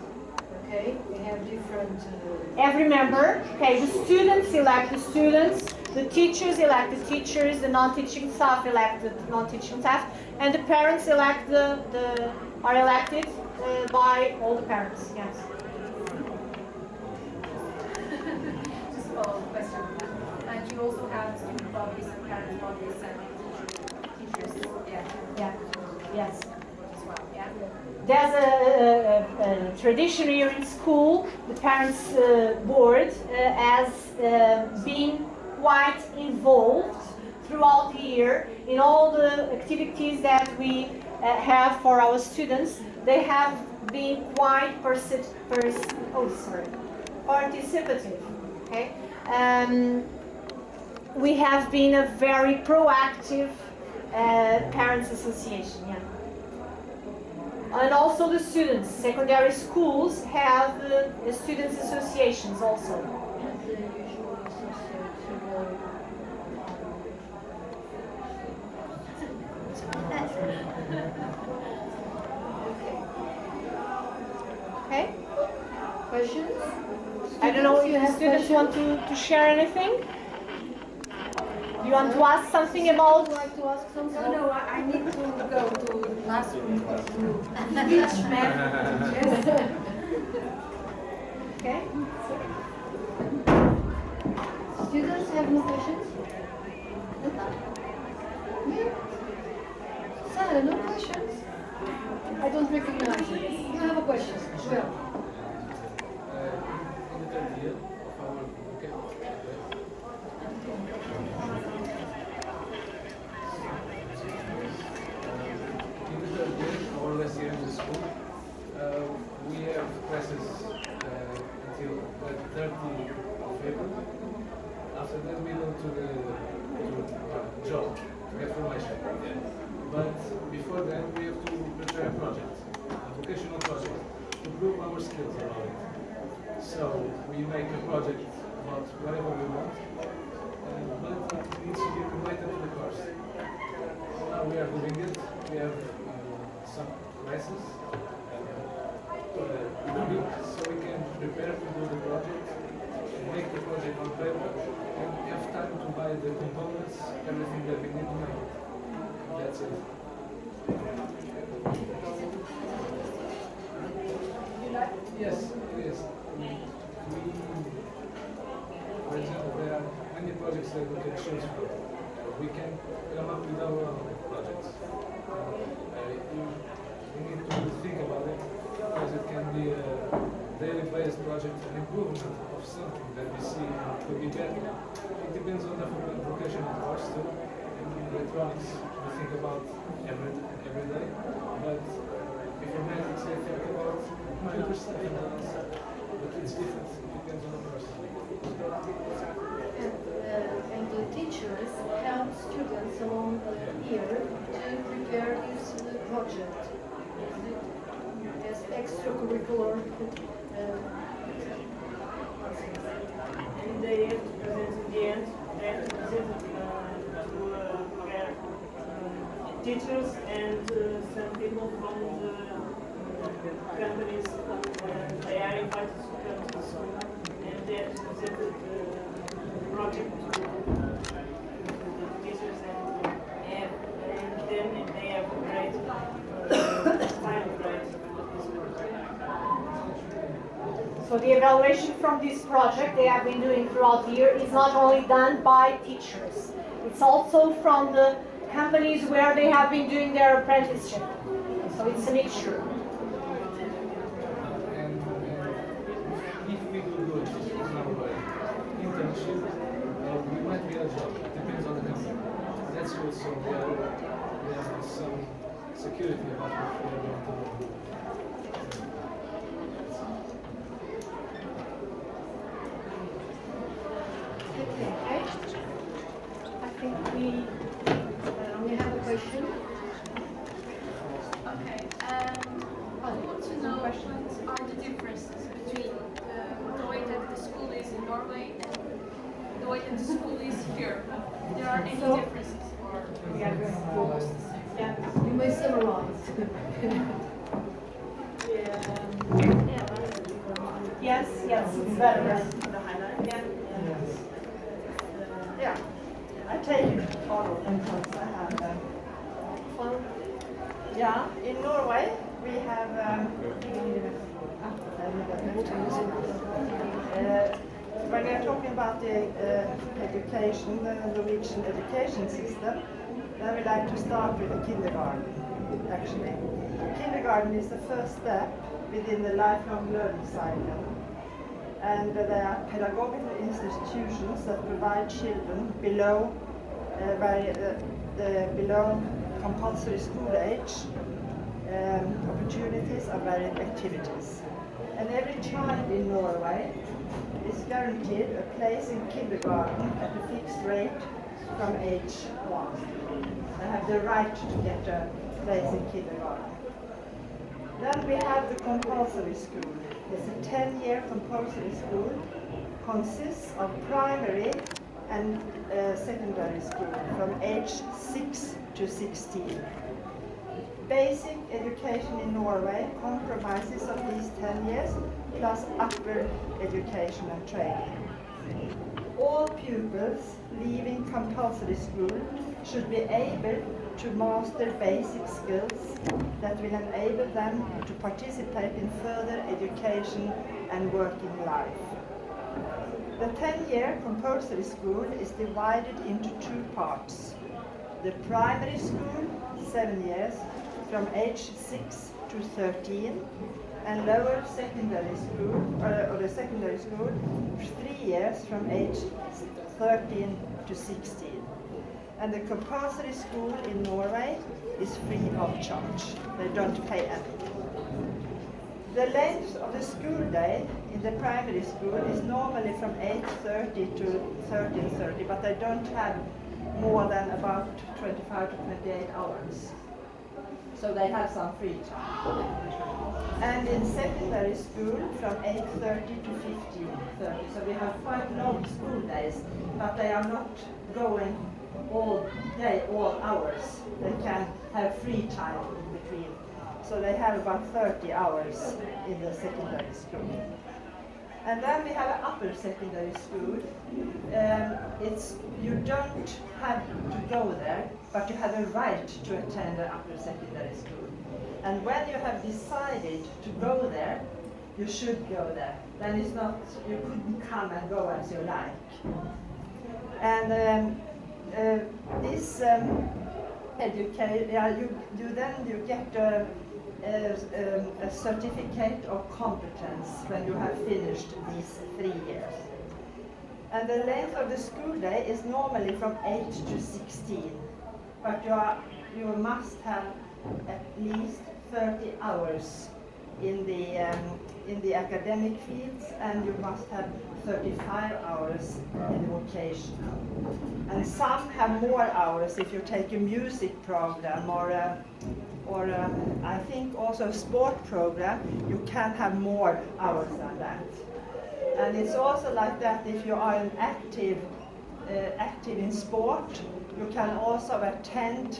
Okay, we have different. Every member, okay, the students elect the students, the teachers elect the teachers, the non-teaching staff elect the non-teaching staff, and the parents elect are elected by all the parents. Yes. Just follow the question. And you also have student bodies and parent bodies and teachers. Yeah. Yeah. Yes. As well. Yeah. There's a tradition here in school. The parents' board has been quite involved throughout the year in all the activities that we have for our students. They have been quite participative. Okay, we have been a very proactive parents' association. Yeah. And also the students, secondary schools have students' associations also. Okay? Questions? I don't know if the students want to share anything. You want to ask something about? Would you like to ask something? No, I need to go to the classroom to Teach math. Okay. Students have no questions? Me? Sarah, no questions? I don't recognize you. You have a question. Well. In the third year of our in the third year, our last year in the school, we have classes until the 30th of April. After that, we go to the job, to get formation. But before then, we have to prepare a project, a vocational project, to prove our skills about it. So we make a project about whatever we want, but it needs to be related to the course. Now we are doing it. We have some classes so we can prepare to do the project, make the project on paper, and have time to buy the components, everything that we need to make it. That's it. Yes, it is. For example, there are many projects that we can choose from. We can come up with our own projects. We need to think about it because it can be a daily-based project, an improvement of something that we see could be better. It depends on the vocational course too. In electronics, we think about every day, but informatics, they think about computer stuff and else. But it's different. It depends on the person. And the teachers help students along the year to prepare this project as extracurricular. And they have to present in the end, they have to present to their teachers and some people from the companies. They are invited to come to the school and they have to present the project to the teachers and then they have a grade, final grade. So the evaluation from this project they have been doing throughout the year is not only done by teachers, it's also from the companies where they have been doing their apprenticeship. So it's a mixture. And if we do good in our internship, we might get a job. It depends on the company. That's good, so we have some security about what we are going to do. Okay. I think we have a question. Okay. I want to know what are the differences between the way that the school is in Norway and the way that the school is here. If there are any differences or almost the same. Yeah. You may summarize. Yes, it's better. Yeah, I take it all of them because I have yeah, in Norway we have when we are talking about the education, the Norwegian education system, then we like to start with the kindergarten, actually. Kindergarten is the first step within the lifelong learning cycle. And there are pedagogical institutions that provide children below below compulsory school age opportunities of varied activities. And every child in Norway is guaranteed a place in kindergarten at a fixed rate from age 1. They have the right to get a place in kindergarten. Then we have the compulsory school. It's a 10-year compulsory school, consists of primary and secondary school from age 6 to 16. Basic education in Norway comprises of these 10 years plus upper education and training. All pupils leaving compulsory school should be able to master basic skills that will enable them to participate in further education and working life. The 10-year compulsory school is divided into two parts. The primary school, 7 years, from age 6 to 13, and lower secondary school, or the secondary school, 3 years from age 13 to 16. And the compulsory school in Norway is free of charge. They don't pay anything. The length of the school day in the primary school is normally from 8:30 to 13:30, but they don't have more than about 25 to 28 hours. So they have some free time. And in secondary school from 8:30 to 15:30. So we have quite long school days, but they are not going all day, all hours. They can have free time in between. So they have about 30 hours in the secondary school. And then we have an upper secondary school. You don't have to go there, but you have a right to attend an upper secondary school. And when you have decided to go there, you should go there. Then it's not, you couldn't come and go as you like. And this educate, you get a certificate of competence when you have finished these 3 years. And the length of the school day is normally from 8 to 16, but you must have at least 30 hours in the academic fields, and you must have 35 hours in the vocational. And some have more hours if you take a music program or I think also a sport program, you can have more hours than that. And it's also like that if you are an active in sport, you can also attend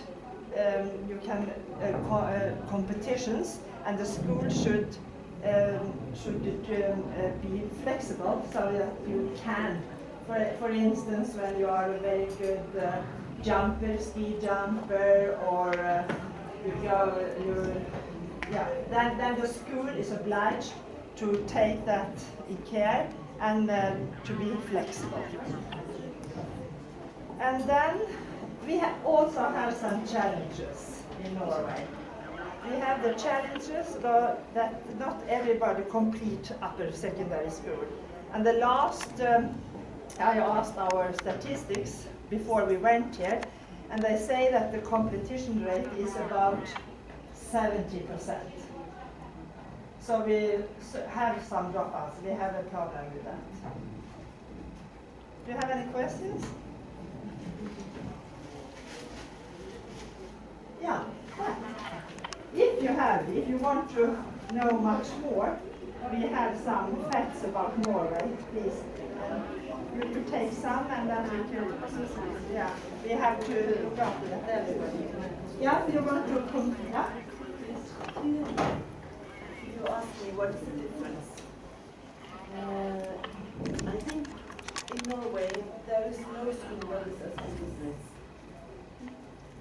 competitions, and the school should be flexible so that you can, for instance, when you are a very good jumper, ski jumper, or then the school is obliged to take that in care and to be flexible. And then we also have some challenges in Norway. We have the challenges that not everybody complete upper secondary school. And the last, I asked our statistics before we went here, and they say that the completion rate is about 70%. So we have some dropouts. We have a problem with that. Do you have any questions? Yeah. If you want to know much more, we have some facts about Norway, please. You take some and then we can, yeah, we have to look after that everybody. Yeah, you want to come, yeah? You asked me what is the difference. I think in Norway there is no school that is as business.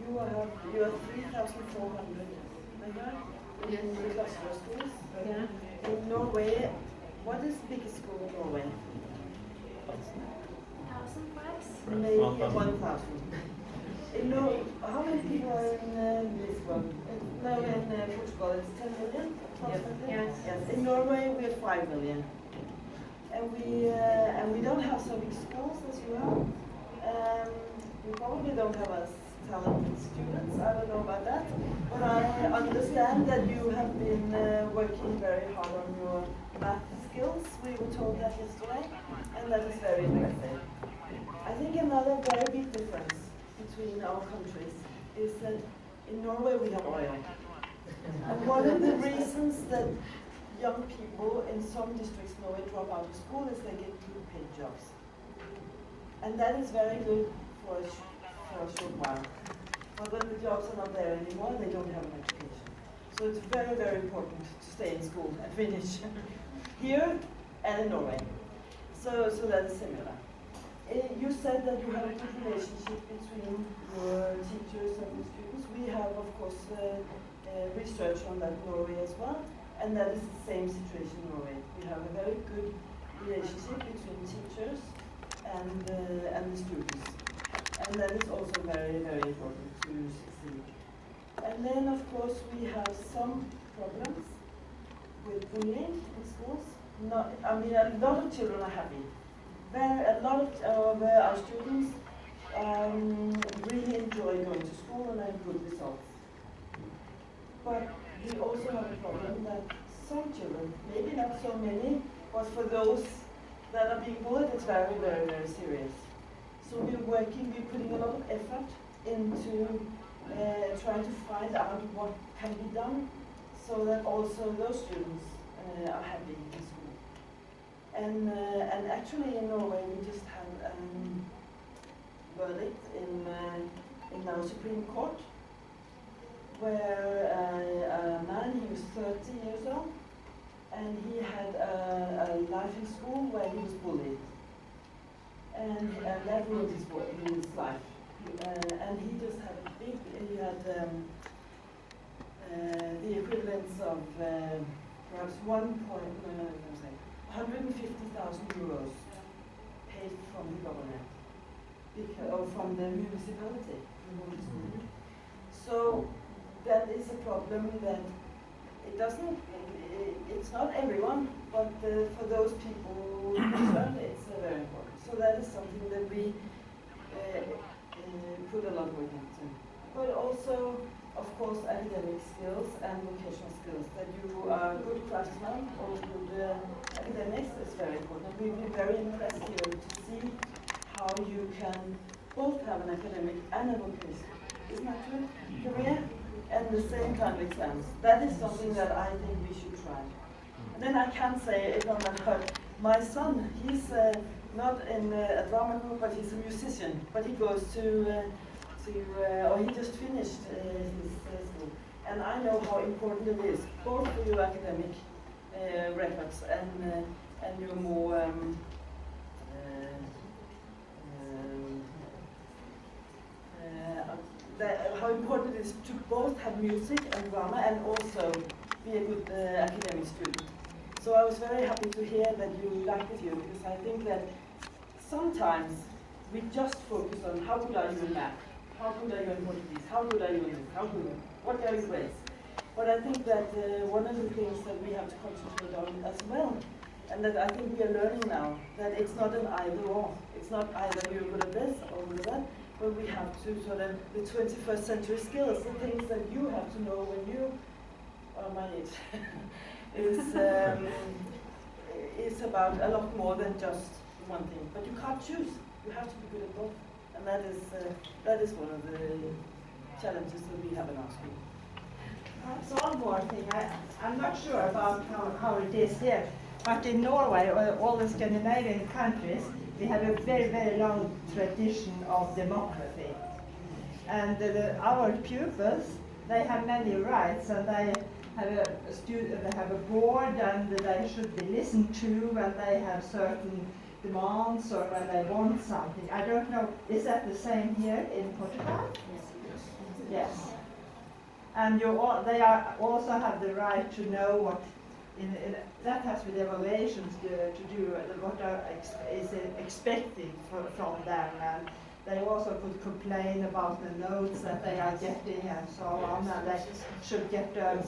You have 3,400 in the cluster schools. Yeah. In Norway, what is the biggest school in Norway? 1,000 perhaps? Maybe 1,000. How many people are in Lisbon? No, in Portugal it's 10 million? Yes. Yes. In Norway we have 5 million. And we don't have so big schools as you have. We probably don't have as talented students, I don't know about that. But I understand that you have been working very hard on your math skills. We were told that yesterday, and that is very impressive. I think another very big difference between our countries is that in Norway we have oil. And one of the reasons that young people in some districts in Norway drop out of school is they get good paid jobs. And that is very good for a short while. But when the jobs are not there anymore, they don't have an education. So it's very, very important to stay in school and finish here and in Norway. So that is similar. You said that you have a good relationship between your teachers and the students. We have, of course, research on that in Norway as well, and that is the same situation in Norway. We have a very good relationship between teachers and the students. And that is also very, very important to succeed. And then, of course, we have some problems with bullying in schools. A lot of children are happy. A lot of our students really enjoy going to school and have good results. But we also have a problem that some children, maybe not so many, but for those that are being bullied, it's very, very, very serious. So we're putting a lot of effort into trying to find out what can be done so that also those students are happy in school. And actually in Norway we just had verdict in our Supreme Court where a man, he was 30 years old, and he had a life in school where he was bullied. And that ruined his life. And he just had he had the equivalence of perhaps 150,000 euros paid from the government, or from the municipality. So that is a problem that it's not everyone, but for those people concerned, it's very important. So that is something that we put a lot of work into. But also, of course, academic skills and vocational skills. That you are a good craftsman or good academics is very important. We've been very impressed here to see how you can both have an academic and a vocational, isn't that true? Career and the same kind of exams. That is something that I think we should try. And then I can say it on that part. My son, he's not in a drama group, but he's a musician. But he goes or he just finished his school. And I know how important it is, both for your academic records and your more how important it is to both have music and drama and also be a good academic student. So I was very happy to hear that you liked it here, because I think that sometimes we just focus on how good are you in math, how good are you in Portuguese, how good are you in this, what are your grades. But I think that one of the things that we have to concentrate on as well, and that I think we are learning now, that it's not an either or. It's not either you're good at this or good at that, but we have to sort of, the 21st century skills, the things that you have to know when you are my age, is about a lot more than just one thing. But you can't choose. You have to be good at both. And that is one of the challenges that we have in our school. So one more thing, I'm not sure about how it is here, but in Norway or all the Scandinavian countries, we have a very, very long tradition of democracy. And our pupils, they have many rights, and they have a board, and they should be listened to, and they have certain demands or when they want something. I don't know, is that the same here in Portugal? Yes. And they also have the right to know what, that has with evaluations to do, what is expected from them. And they also could complain about the notes that they are getting and so on. And they should get, the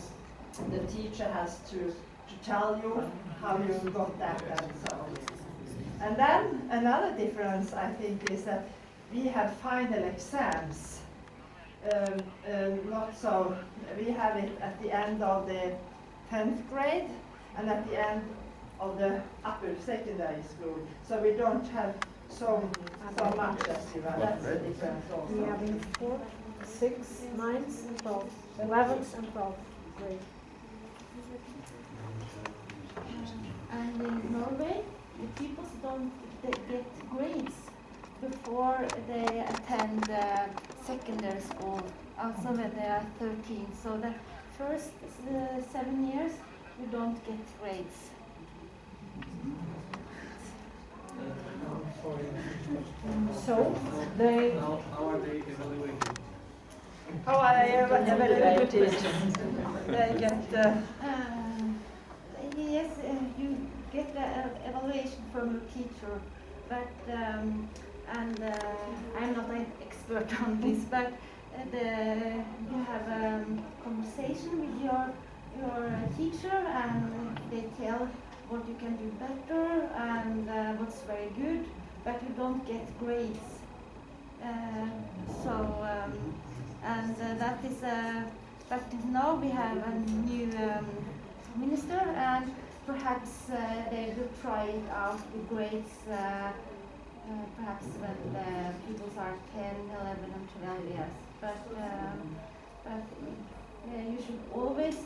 teacher has to tell you how you got that and so on. And then another difference, I think, is that we have final exams. Not so. We have it at the end of the 10th grade and at the end of the upper secondary school. So we don't have so much as you have. That's the difference also. We have in 4th, 6th, 9th, and 12th, 11th and 12th grade. And in Norway, the pupils don't get grades before they attend secondary school, also when they are 13. So the first 7 years, you don't get grades. So they. How are they evaluated? How are they evaluated? They get. Yes, you get the evaluation from your teacher, but I'm not an expert on this, but you have a conversation with your teacher, and they tell what you can do better and what's very good, but you don't get grades. That is but now we have a new minister, and perhaps they will try it out with grades perhaps when the pupils are 10, 11 and 12 years. But you should always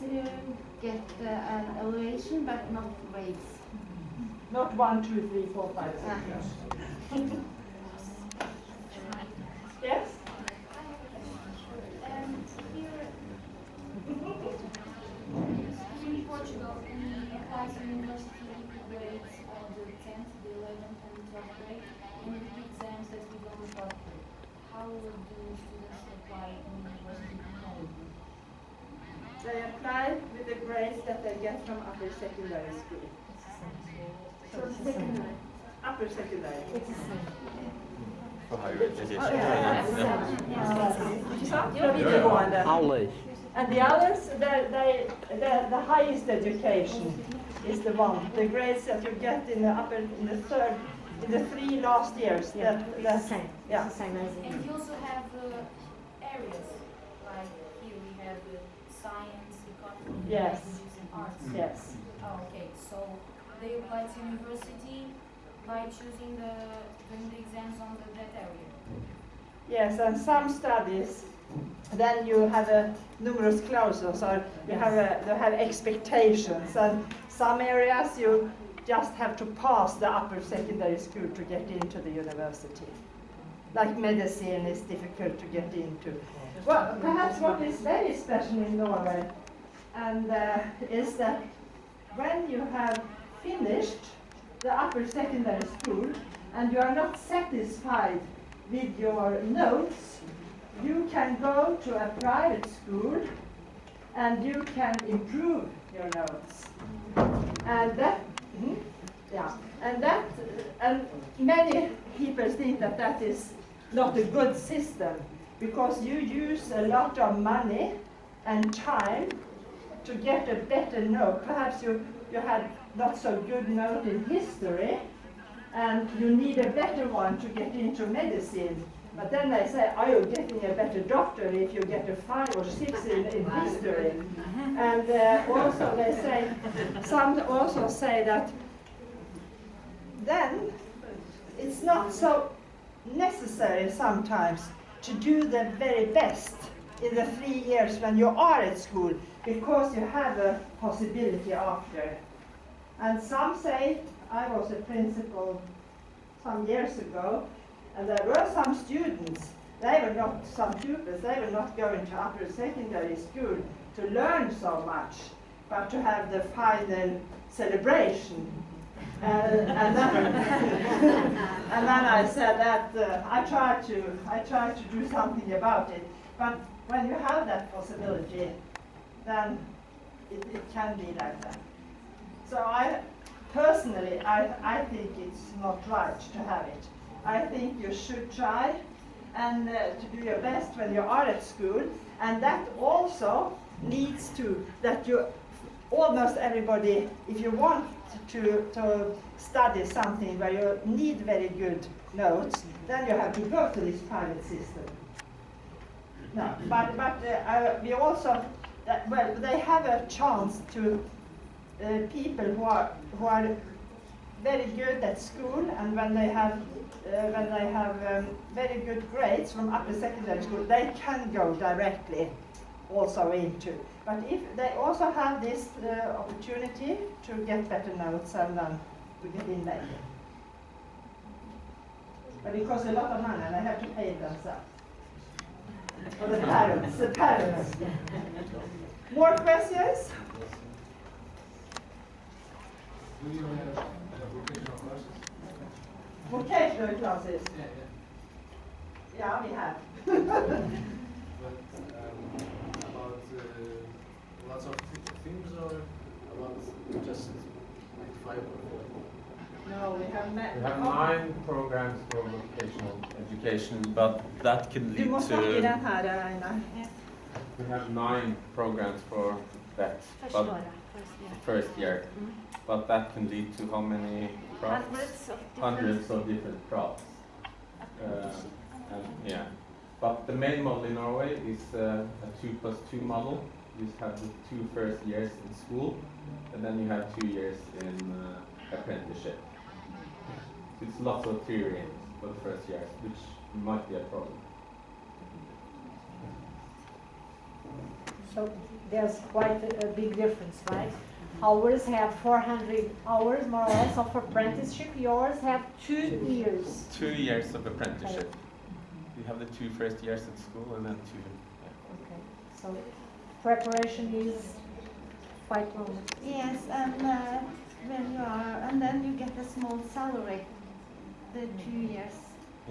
get an evaluation but not grades. Not 1, 2, 3, 4, 5, 6. Yes? In Portugal, we apply to university grades of the 10th, the 11th, and 12th grade, and the exams that we don't report. How do students apply in university? They apply with the grades that they get from upper secondary school. From secondary. Upper secondary. For higher education. Aulas. And the others, the highest education is the one, the grades that you get in the 3 last years. Yeah, That's same. Yeah. Same as in. And you also have areas, like here we have science, economy, Yes. languages, and arts. Yes. Oh, okay, so they apply to university by doing the exams on that area. Yes, and some studies, then you have a numerus clausus, or you have expectations, and some areas you just have to pass the upper secondary school to get into the university. Like medicine is difficult to get into. Well, perhaps what is very special in Norway and is that when you have finished the upper secondary school and you are not satisfied with your notes, you can go to a private school and you can improve your notes. And that, and many people think that that is not a good system because you use a lot of money and time to get a better note. Perhaps you had not so good note in history and you need a better one to get into medicine. But then they say, are you getting a better doctor if you get a 5 or 6 in history? And also they say, some also say that then it's not so necessary sometimes to do the very best in the 3 years when you are at school because you have a possibility after. And some say, I was a principal some years ago, and there were some students, they were not, some pupils, they were not going to upper secondary school to learn so much, but to have the final celebration. And then I said that I tried to do something about it. But when you have that possibility, then it can be like that. So personally, I think it's not right to have it. I think you should try and to do your best when you are at school, and that also leads to that you almost everybody, if you want to study something where you need very good notes, then you have to go to this private system. No, but we also well, they have a chance to people who are very good at school, and when they have very good grades from upper secondary school, they can go directly also into. But if they also have this opportunity to get better notes and then to get in later. But it costs a lot of money and they have to pay it themselves. For the parents. More questions? Do you have vocational classes? Vocational classes? Yeah, we have. But about lots of things or about just like 5 or 4? No, we have We have 9 programs for vocational education, but that can Du lead måste ha i den to... här, Aina. We have 9 programs for that, but first year. But that can lead to how many crafts? Hundreds of different crafts. And yeah. But the main model in Norway is a 2+2 model. You have the 2 first years in school, and then you have 2 years in apprenticeship. It's lots of theory for the first years, which might be a problem. So there's quite a big difference, right? Ours have 400 hours more or less of apprenticeship. Yours have 2 years. 2 years of apprenticeship. We have the 2 first years at school and then 2. Okay. So preparation is quite long. Yes, and when you are, and then you get a small salary, the 2 years.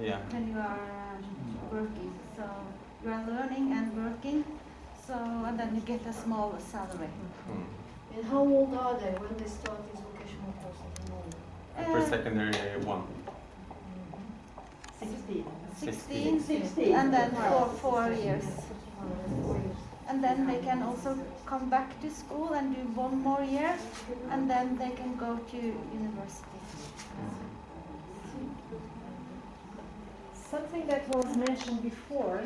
Yeah. When you are working, so you are learning and working, so and then you get a small salary. And how old are they when they start these vocational courses? For secondary 1. 16, and then for 4 years. And then they can also come back to school and do 1 more year, and then they can go to university. Something that was mentioned before,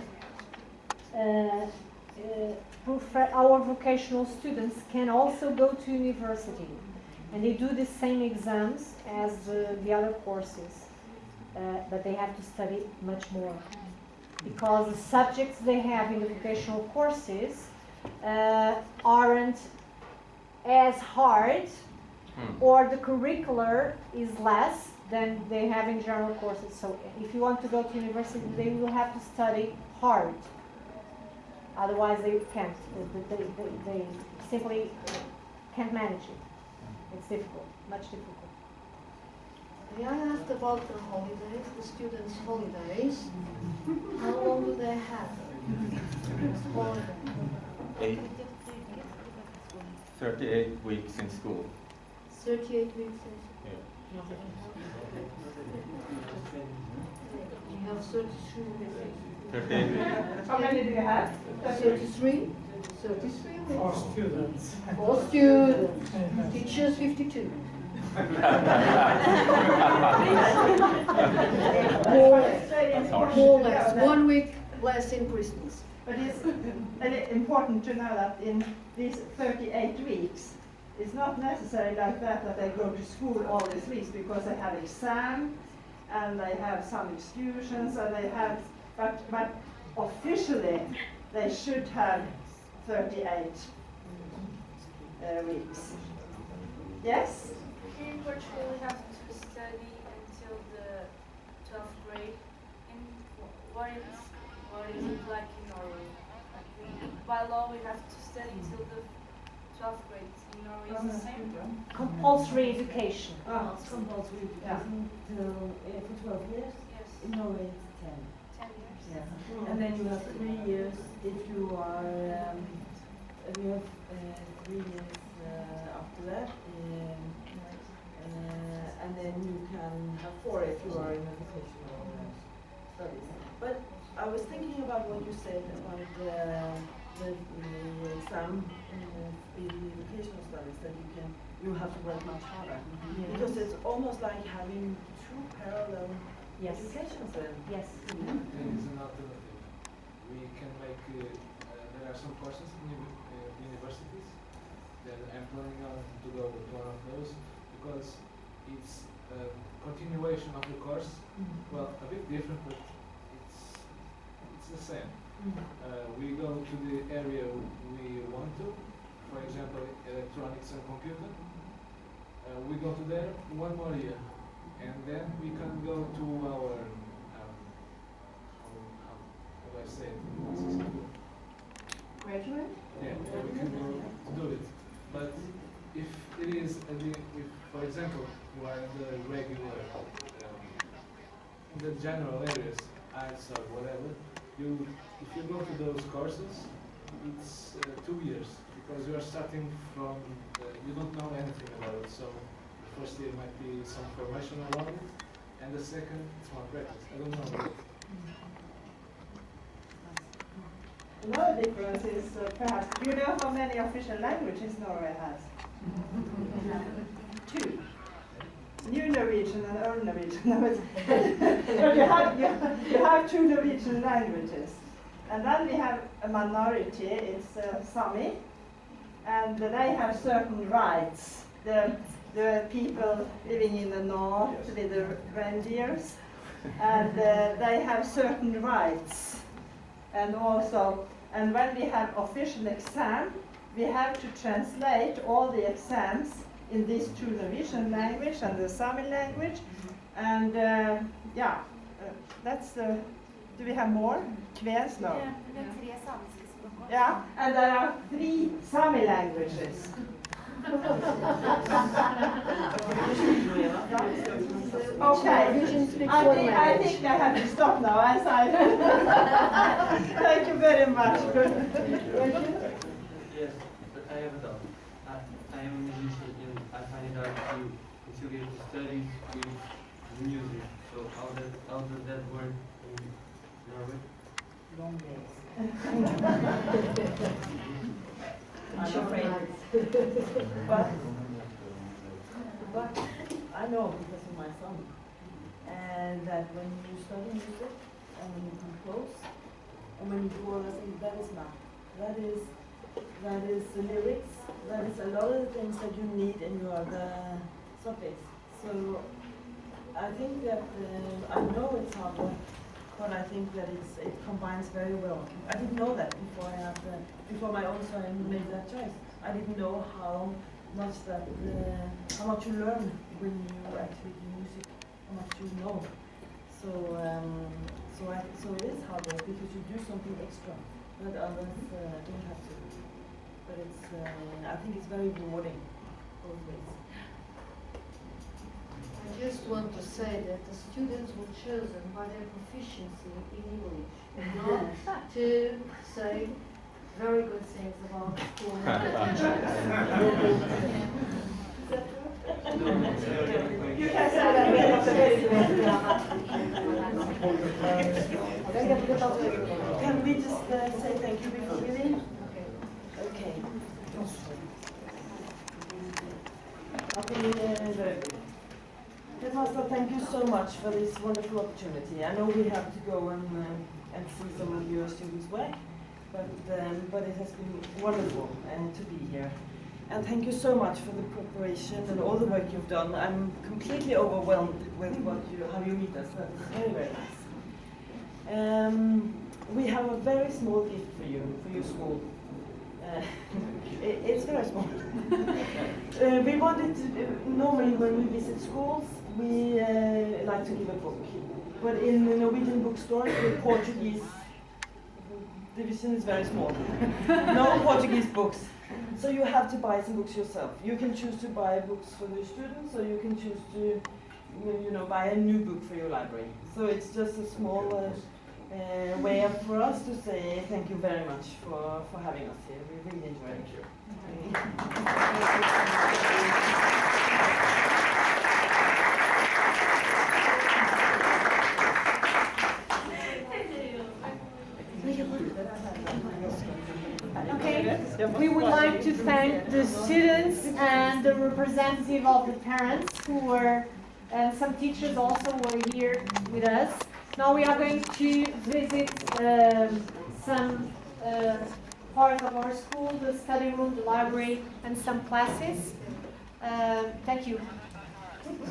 our vocational students can also go to university, and they do the same exams as the other courses, but they have to study much more, because the subjects they have in the vocational courses aren't as hard, or the curricular is less than they have in general courses. So if you want to go to university, they will have to study hard. Otherwise, they can't. They simply can't manage it. It's difficult, much difficult. May I ask about the holidays, the students' holidays? How long do they have? 38 weeks in school. 38 weeks. Yeah. You have 33 weeks. 38 weeks. How many do you have? 33? 33 weeks. For students. For students. Teachers 52. More or less. 1 week less in Christmas. But it's very important to know that in these 38 weeks, it's not necessary like that they go to school all these weeks, because they have exam and they have some excursions and they have, but officially they should have 38 weeks. Yes? In Portugal, we have to study until the 12th grade. And what is it like in Norway? By law, we have to study until the 12th grade. In Norway, is the same? Compulsory education. It's compulsory education for 12 years. Yes. In Norway, it's 10. 10 years. Yeah. And then you have 3 years if you are, you have 3 years after that. And then you can have 4 if you are in a vocational studies. But I was thinking about what you said about the exam in the vocational studies, that you have to work much harder. Because it's almost like having 2 parallel educations then. Yes. There is an alternative. We can make, there are some courses in universities that I'm planning on to go with one of those, because it's a continuation of the course. Well, a bit different, but it's the same. We go to the area we want to, for example, electronics and computer. We go to there 1 more year, and then we can go to our, how do I say it? Graduate? Yeah, we can go to do it. But if it is, if for example, you are in the regular, in the general areas, arts or whatever, if you go to those courses, it's 2 years, because you are starting from, you don't know anything about it. So the first year might be some formation around it, and the second, it's more practice. I don't know. Another difference is perhaps, do you know how many official languages Norway has? 2. New Norwegian and Old Norwegian. But you have 2 Norwegian languages. And then we have a minority, it's Sami, and they have certain rights. The people living in the north with the reindeers, and they have certain rights. And also, and when we have official exam, we have to translate all the exams in these two Norwegian language and the Sami language. And yeah, that's the. Do we have more? Kvensk? No. Yeah, and there are 3 Sami languages. Okay, I think I have to stop now as I. Thank you very much. Yes, but I have a doubt. I am a musician and I find it hard to integrate the studies with music. So how does that work in Norway? Long days. I'm afraid. But I know because of my son, and that when you study music and when you compose and when you do all the things, that is math. That is the lyrics. That is a lot of the things that you need in your other subjects. So I think that I know it's hard work, but I think that it combines very well. I didn't know that before before my own son made that choice. I didn't know how much you learn when you actually do music, how much you know. So so it is hard work because you do something extra that others don't have to. But it's I think it's very rewarding both ways. I just want to say that the students were chosen by their proficiency in English, not to say very good things about school and the teachers. You can say that we have very Can we just say thank you before we leave? Okay. Okay, very good. Pastor, thank you so much for this wonderful opportunity. I know we have to go and see some of your students' work, but it has been wonderful to be here. And thank you so much for the preparation and all the work you've done. I'm completely overwhelmed with how you meet us. That's very, very nice. We have a very small gift for you, for your school. It's very small. We wanted to, normally when we visit schools, we like to give a book. But in the Norwegian bookstores, the Portuguese division is very small. No Portuguese books. So you have to buy some books yourself. You can choose to buy books for the students, or you can choose to, buy a new book for your library. So it's just a small way for us to say thank you very much for having us here. We really enjoy it. Okay, we would like to thank the students and the representative of the parents who were, and some teachers also were here with us. Now we are going to visit some part of our school, the study room, the library, and some classes. Thank you. Thank you.